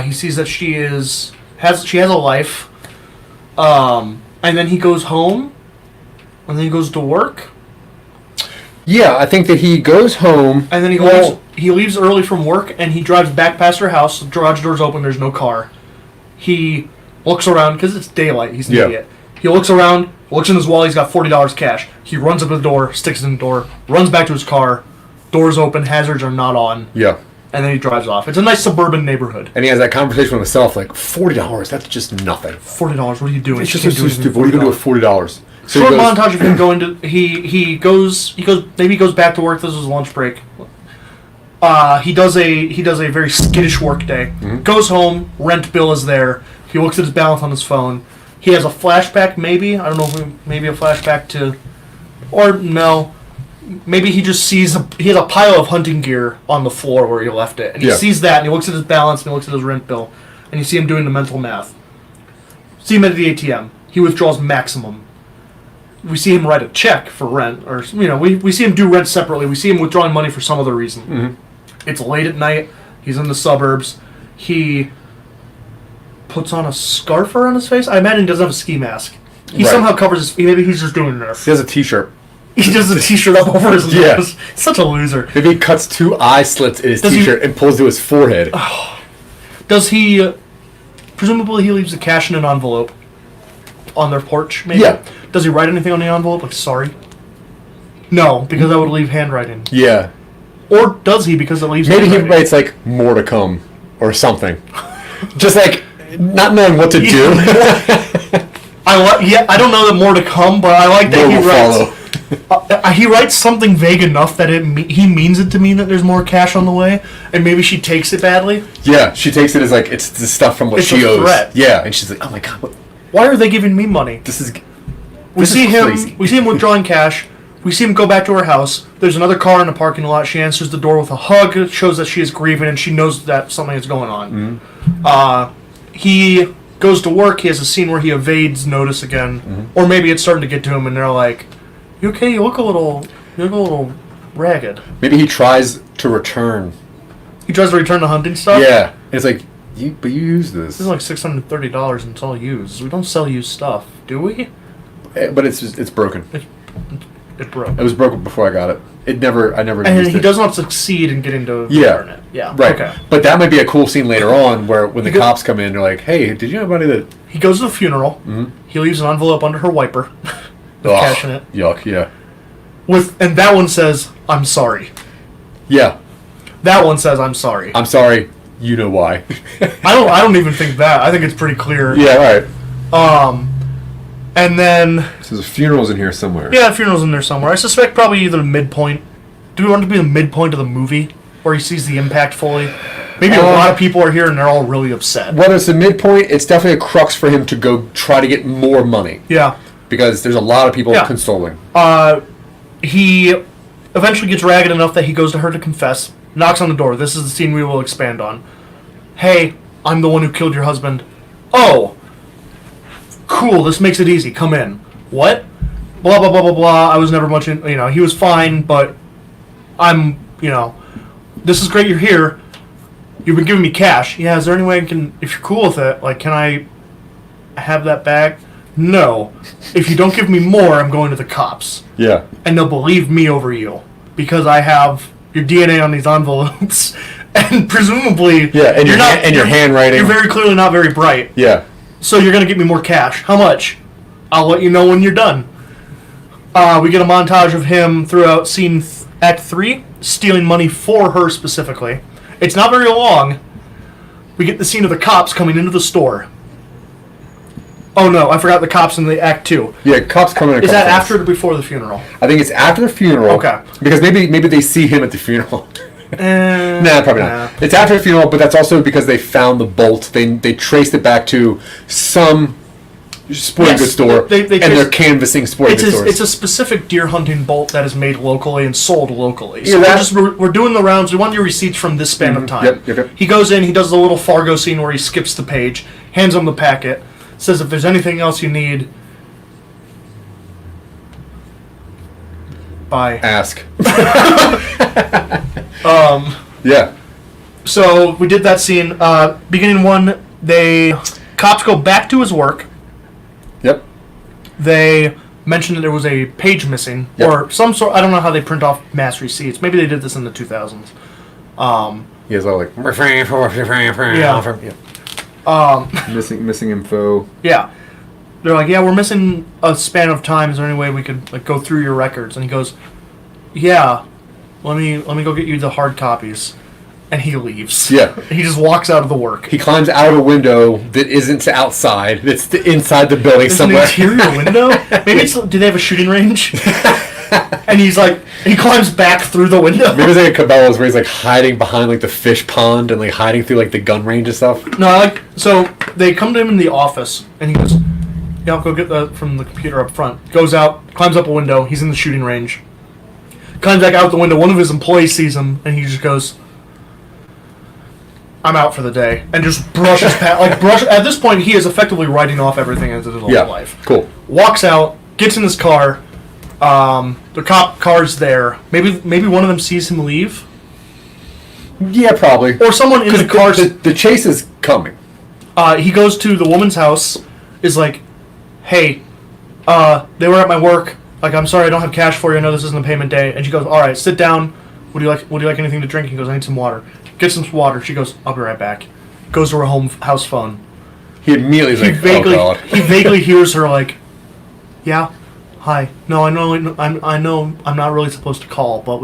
He sees that she has a life. And then he goes home. And then he goes to work. Yeah, I think that he goes home. And then he leaves early from work, and he drives back past her house. The garage door's open. There's no car. He looks around because it's daylight. He's an idiot. He looks around, looks in his wallet. He's got $40 cash. He runs up to the door, sticks it in the door, runs back to his car. Door's open. Hazards are not on. Yeah. And then he drives off. It's a nice suburban neighborhood. And he has that conversation with himself, like, $40, that's just nothing. $40, what are you doing? It's just so stupid. What are you going to do with $40? So Short montage of him going to... He goes... Maybe he goes back to work. This is his lunch break. He does a very skittish work day. Mm-hmm. Goes home. Rent bill is there. He looks at his balance on his phone. He has a flashback, maybe. I don't know. Maybe a flashback to... Or no. Maybe he just sees... He has a pile of hunting gear on the floor where he left it. And he sees that, and he looks at his balance, and he looks at his rent bill. And you see him doing the mental math. See him at the ATM. He withdraws maximum. We see him write a check for rent. Or, we see him do rent separately. We see him withdrawing money for some other reason. Mm-hmm. It's late at night. He's in the suburbs. He puts on a scarf around his face. I imagine he doesn't have a ski mask. He somehow covers his... Maybe he's just doing this. He has a t-shirt. He does a t-shirt up over his nose. Such a loser. Maybe he cuts 2 eye slits in his t-shirt and pulls to his forehead. Does he... Presumably he leaves the cash in an envelope on their porch, maybe? Yeah. Does he write anything on the envelope, like, sorry? No, because that would leave handwriting. Yeah. Or does he, because it leaves Maybe handwriting? he writes, like, more to come or something. Just, like, not knowing what to do. I don't know that more to come, but I like that he writes... he writes something vague enough that he means it to mean that there's more cash on the way, and maybe she takes it badly. Yeah, she takes it as, like, it's the stuff from what she owes. Threat. Yeah, and she's like, oh my god, what? Why are they giving me money? We see him withdrawing cash. We see him go back to her house. There's another car in the parking lot. She answers the door with a hug. It shows that she is grieving and she knows that something is going on. Mm-hmm. He goes to work. He has a scene where he evades notice again, or maybe it's starting to get to him, and they're like, "You okay? You look a little ragged." Maybe he tries to return. He tries to return the hunting stuff. Yeah, it's like, but you use this. This is like $630, and it's all used. We don't sell used stuff, do we? But it's broken. It broke. It was broken before I got it. I never and used he it. does not succeed in getting to return it. Yeah. Right. Okay. But that might be a cool scene later on where when the cops come in, they're like, hey, did you know anybody that... He goes to the funeral. Mm-hmm. He leaves an envelope under her wiper with cash in it. Yuck, yeah. And that one says, I'm sorry. Yeah. That one says, I'm sorry. I'm sorry. You know why. I don't even think that. I think it's pretty clear. Yeah, right. And then... So the funeral's in here somewhere. Yeah, the funeral's in there somewhere. I suspect probably either the midpoint. Do we want it to be the midpoint of the movie? Where he sees the impact fully? Maybe a lot of people are here and they're all really upset. Whether it's the midpoint, it's definitely a crux for him to go try to get more money. Yeah. Because there's a lot of people consoling. He eventually gets ragged enough that he goes to her to confess. Knocks on the door. This is the scene we will expand on. Hey, I'm the one who killed your husband. Oh! Cool, this makes it easy. Come in. What? Blah, blah, blah, blah, blah. I was never much in... he was fine, but I'm, this is great you're here. You've been giving me cash. Yeah, is there any way I can... If you're cool with it, can I have that back? No. If you don't give me more, I'm going to the cops. Yeah. And they'll believe me over you. Because I have your DNA on these envelopes. And presumably... Yeah, and your handwriting. You're very clearly not very bright. Yeah. So you're going to get me more cash. How much? I'll let you know when you're done. We get a montage of him throughout Act 3, stealing money for her specifically. It's not very long. We get the scene of the cops coming into the store. Oh no, I forgot the cops in the Act 2. Yeah, cops come in. Is that after or before the funeral? I think it's after the funeral. Okay. Because maybe they see him at the funeral. Nah, probably not. It's after the funeral, but that's also because they found the bolt. They traced it back to some sporting goods store, and they're canvassing sporting goods stores. It's a specific deer hunting bolt that is made locally and sold locally. Yeah, so we're doing the rounds. We want your receipts from this span of time. Yep. He goes in, he does the little Fargo scene where he skips the page, hands him the packet, says if there's anything else you need, buy. Ask. Yeah. So we did that scene. Beginning one, cops go back to his work. Yep. They mentioned that there was a page missing, or some sort. I don't know how they print off mass receipts. Maybe they did this in the 2000s. He has all like missing info. Yeah. They're like, yeah, we're missing a span of time. Is there any way we could go through your records? And he goes, yeah. Let me go get you the hard copies. and he leaves. Yeah. He just walks out of the work. He climbs out of a window that isn't outside. It's inside the building There's somewhere. an interior window? Maybe it's... Do they have a shooting range? And he's like... He climbs back through the window. Maybe it's like a Cabela's where he's like hiding behind like the fish pond and like hiding through like the gun range and stuff. No, so they come to him in the office, and he goes, "Yeah, I'll go get that from the computer up front." Goes out, climbs up a window. He's in the shooting range. Climbs back out the window. One of his employees sees him, and he just goes, "I'm out for the day," and just brushes past. At this point, he is effectively writing off everything as his whole life. Cool. Walks out, gets in his car. The cop car's there. Maybe one of them sees him leave, Yeah, probably. or someone in the car. The chase is coming. He goes to the woman's house, is like, "Hey, they were at my work. Like, I'm sorry, I don't have cash for you. I know this isn't a payment day." And she goes, "All right, sit down. Would you like anything to drink?" He goes, "I need some water." Gets some water. She goes, "I'll be right back." Goes to her house phone. He immediately is like, "Oh God." He vaguely hears her like, "Yeah, hi. No, I know I'm not really supposed to call, but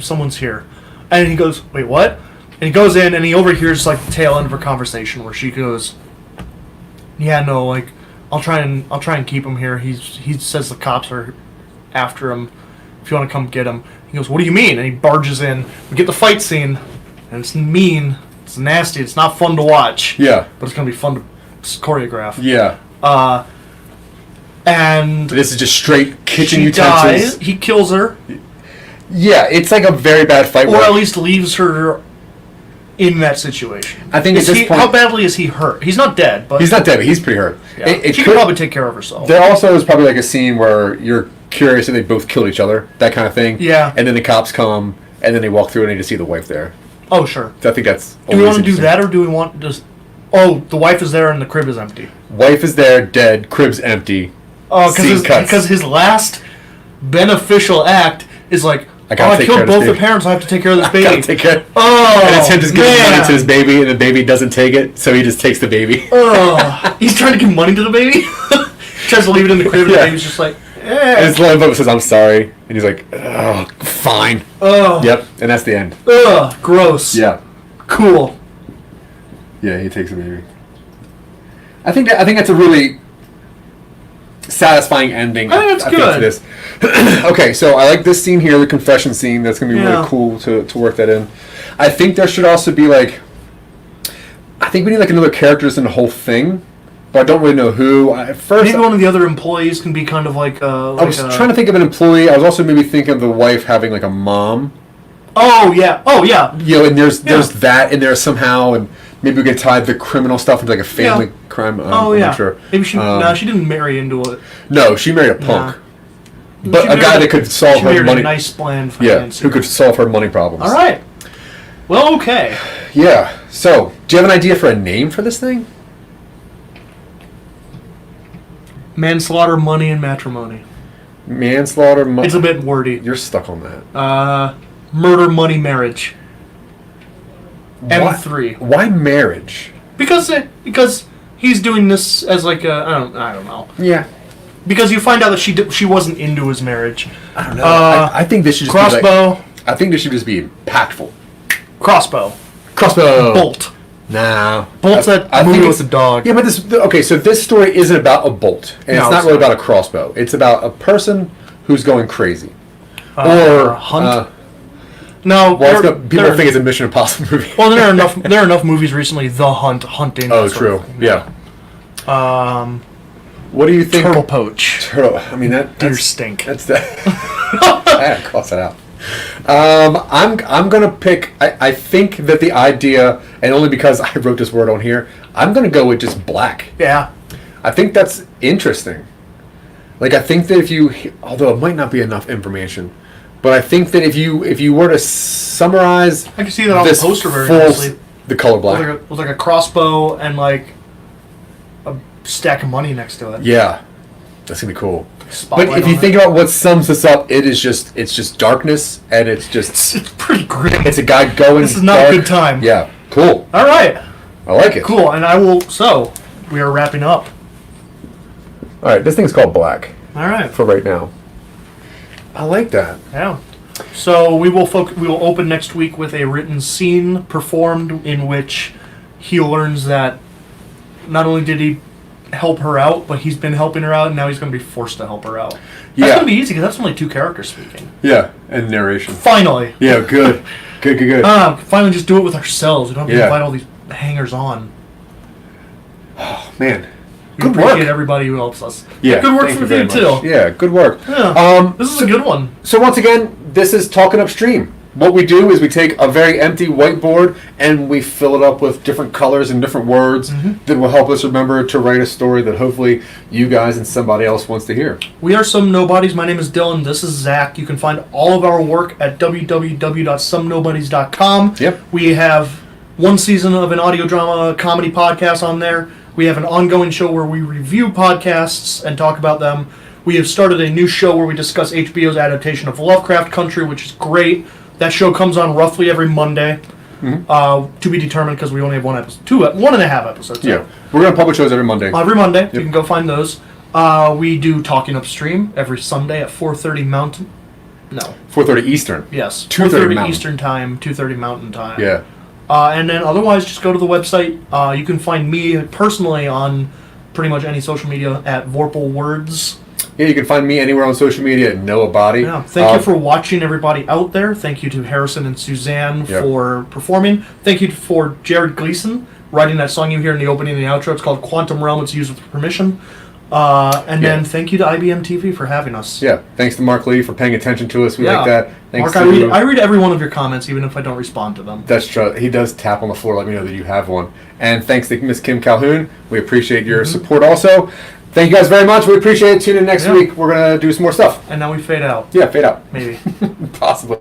someone's here." And he goes, "Wait, what?" And he goes in and he overhears like the tail end of her conversation where she goes, "Yeah, no, like I'll try and keep him here. He says the cops are after him. If you want to come get him." He goes, "What do you mean?" And he barges in. We get the fight scene, and it's mean. It's nasty. It's not fun to watch. Yeah. But it's gonna be fun to choreograph. Yeah. And This is just straight kitchen she utensils. dies. He kills her, Yeah, it's like a very bad fight. or at least leaves her in that situation. I think at this point, how badly is he hurt? He's not dead, but he's not dead, but he's pretty hurt. yeah. It She could could probably take care of herself. There also is probably like a scene where you're curious if they both killed each other, that kind of thing. Yeah. And then the cops come, and then they walk through and they just see the wife there. Oh, sure. So I think that's. Do we always want to do interesting. that, or do we want just? Oh, the wife is there and the crib is empty. Wife is there, dead, crib's empty. Oh, Scene cuts. because his last beneficial act is like, I gotta take care killed of this both the baby. parents. I have to take care of this Gotta baby. take care. Oh, And it's him just giving man. money to his baby, and the baby doesn't take it, so he just takes the baby. Oh, he's trying to give money to the baby. Tries to leave it in the crib, and Yeah. the baby's just like, And his little book says, "I'm sorry," and he's like, "Oh, fine." oh, Yep, and that's the end. ugh, gross. Yeah. Cool. Yeah, he takes the baby. I think that's a really satisfying ending. I think that's good. to this. Okay, so I like this scene here, the confession scene. That's gonna be Yeah. really cool to work that in. I think there should also be like, I think we need like another characters in the whole thing, but I don't really know who. At first, Maybe one of the other employees can be kind of like. I was trying to think of an employee. I was also maybe thinking of the wife having like a mom. Oh yeah. Oh yeah. You know, and there's that in there somehow, and maybe we could tie the criminal stuff into like a family crime. Oh I'm yeah. not sure. Maybe she. No, she didn't marry into it. No, she married a punk. Nah. But She a guy married that could solve She her married money. a nice, bland Yeah, financier. who could solve her money problems. All right. Well, okay. Yeah. So, do you have an idea for a name for this thing? Manslaughter, money, and matrimony. Manslaughter. It's a bit wordy. You're stuck on that. Murder, money, marriage. Why- M3. Why marriage? Because he's doing this as like a I don't know. Yeah. Because you find out that she wasn't into his marriage. I don't know. I think this should just be Crossbow, like, I think this should just be impactful. crossbow, Crossbow. bolt. Nah. Bolt's that movie it's- with the dog. Yeah, but so this story isn't about a bolt, and No, it's not it's really not. about a crossbow. It's about a person who's going crazy, Hunt. No, well, it's people think it's a Mission Impossible movie. Well, there are enough movies recently. The Hunt, hunting. Oh, that sort of true. thing. Yeah. What do you think? Turtle poach. Turtle. I mean that. Deer That's, stink. that's the. I had to cross that out. I'm gonna pick. I think that the idea, and only because I wrote this word on here, I'm gonna go with just black. Yeah. I think that's interesting. Like I think that if you, although it might not be enough information, but I think that if you were to summarize, I can see that on the this poster very full nicely. the color black. With like a crossbow and like a stack of money next to it. Yeah, that's gonna be cool. Spotlight But if you on think it. about what sums this up, it's just darkness, and it's just It's pretty grim. it's a guy going. This is not a dark. good time. Yeah, cool. All right. I like it. Cool. And I will. So we are wrapping up. All right, this thing's called black All right. for right now. I like that. Yeah. So we will open next week with a written scene performed in which he learns that not only did he help her out, but he's been helping her out, and now he's going to be forced to help her out. That's going to be easy because that's only 2 characters speaking. Yeah, and narration. Finally. Yeah, good. Good. Finally just do it with ourselves. We don't have to invite all these hangers on. Oh, man. We Good appreciate work. everybody who helps us. Yeah, good work thank from you you very too. much. Yeah, good work. Yeah. This is a good one. So once again, this is Talking Upstream. What we do is we take a very empty whiteboard and we fill it up with different colors and different words that will help us remember to write a story that hopefully you guys and somebody else wants to hear. We are Some Nobodies. My name is Dylan. This is Zach. You can find all of our work at www.somenobodies.com. Yep. We have 1 season of an audio drama comedy podcast on there. We have an ongoing show where we review podcasts and talk about them. We have started a new show where we discuss HBO's adaptation of Lovecraft Country, which is great. That show comes on roughly every Monday, to be determined because we only have 1 episode, 1.5 episodes. Yeah, we're going to publish those every Monday. Every Monday, you can go find those. We do Talking Upstream every Sunday at 4:30 Mountain. No. 4:30 Eastern. Yes. 2:30 Mountain. Eastern Time, 2:30 Mountain Time. Yeah. And then otherwise, just go to the website. You can find me personally on pretty much any social media at Vorpal Words. Yeah, you can find me anywhere on social media at Noah Body. Yeah. Thank you for watching, everybody out there. Thank you to Harrison and Suzanne for performing. Thank you for Jared Gleason writing that song you hear in the opening and the outro. It's called Quantum Realm. It's used with permission. Then thank you to IBM TV for having us. Yeah. Thanks to Mark Lee for paying attention to us. We like that. Thanks Mark, to I read every one of your comments, even if I don't respond to them. That's true. He does tap on the floor, let me know that you have one. And thanks to Miss Kim Calhoun. We appreciate your support also. Thank you guys very much. We appreciate it. Tune in next week. We're going to do some more stuff. And now we fade out. Yeah, fade out. Maybe. Possibly.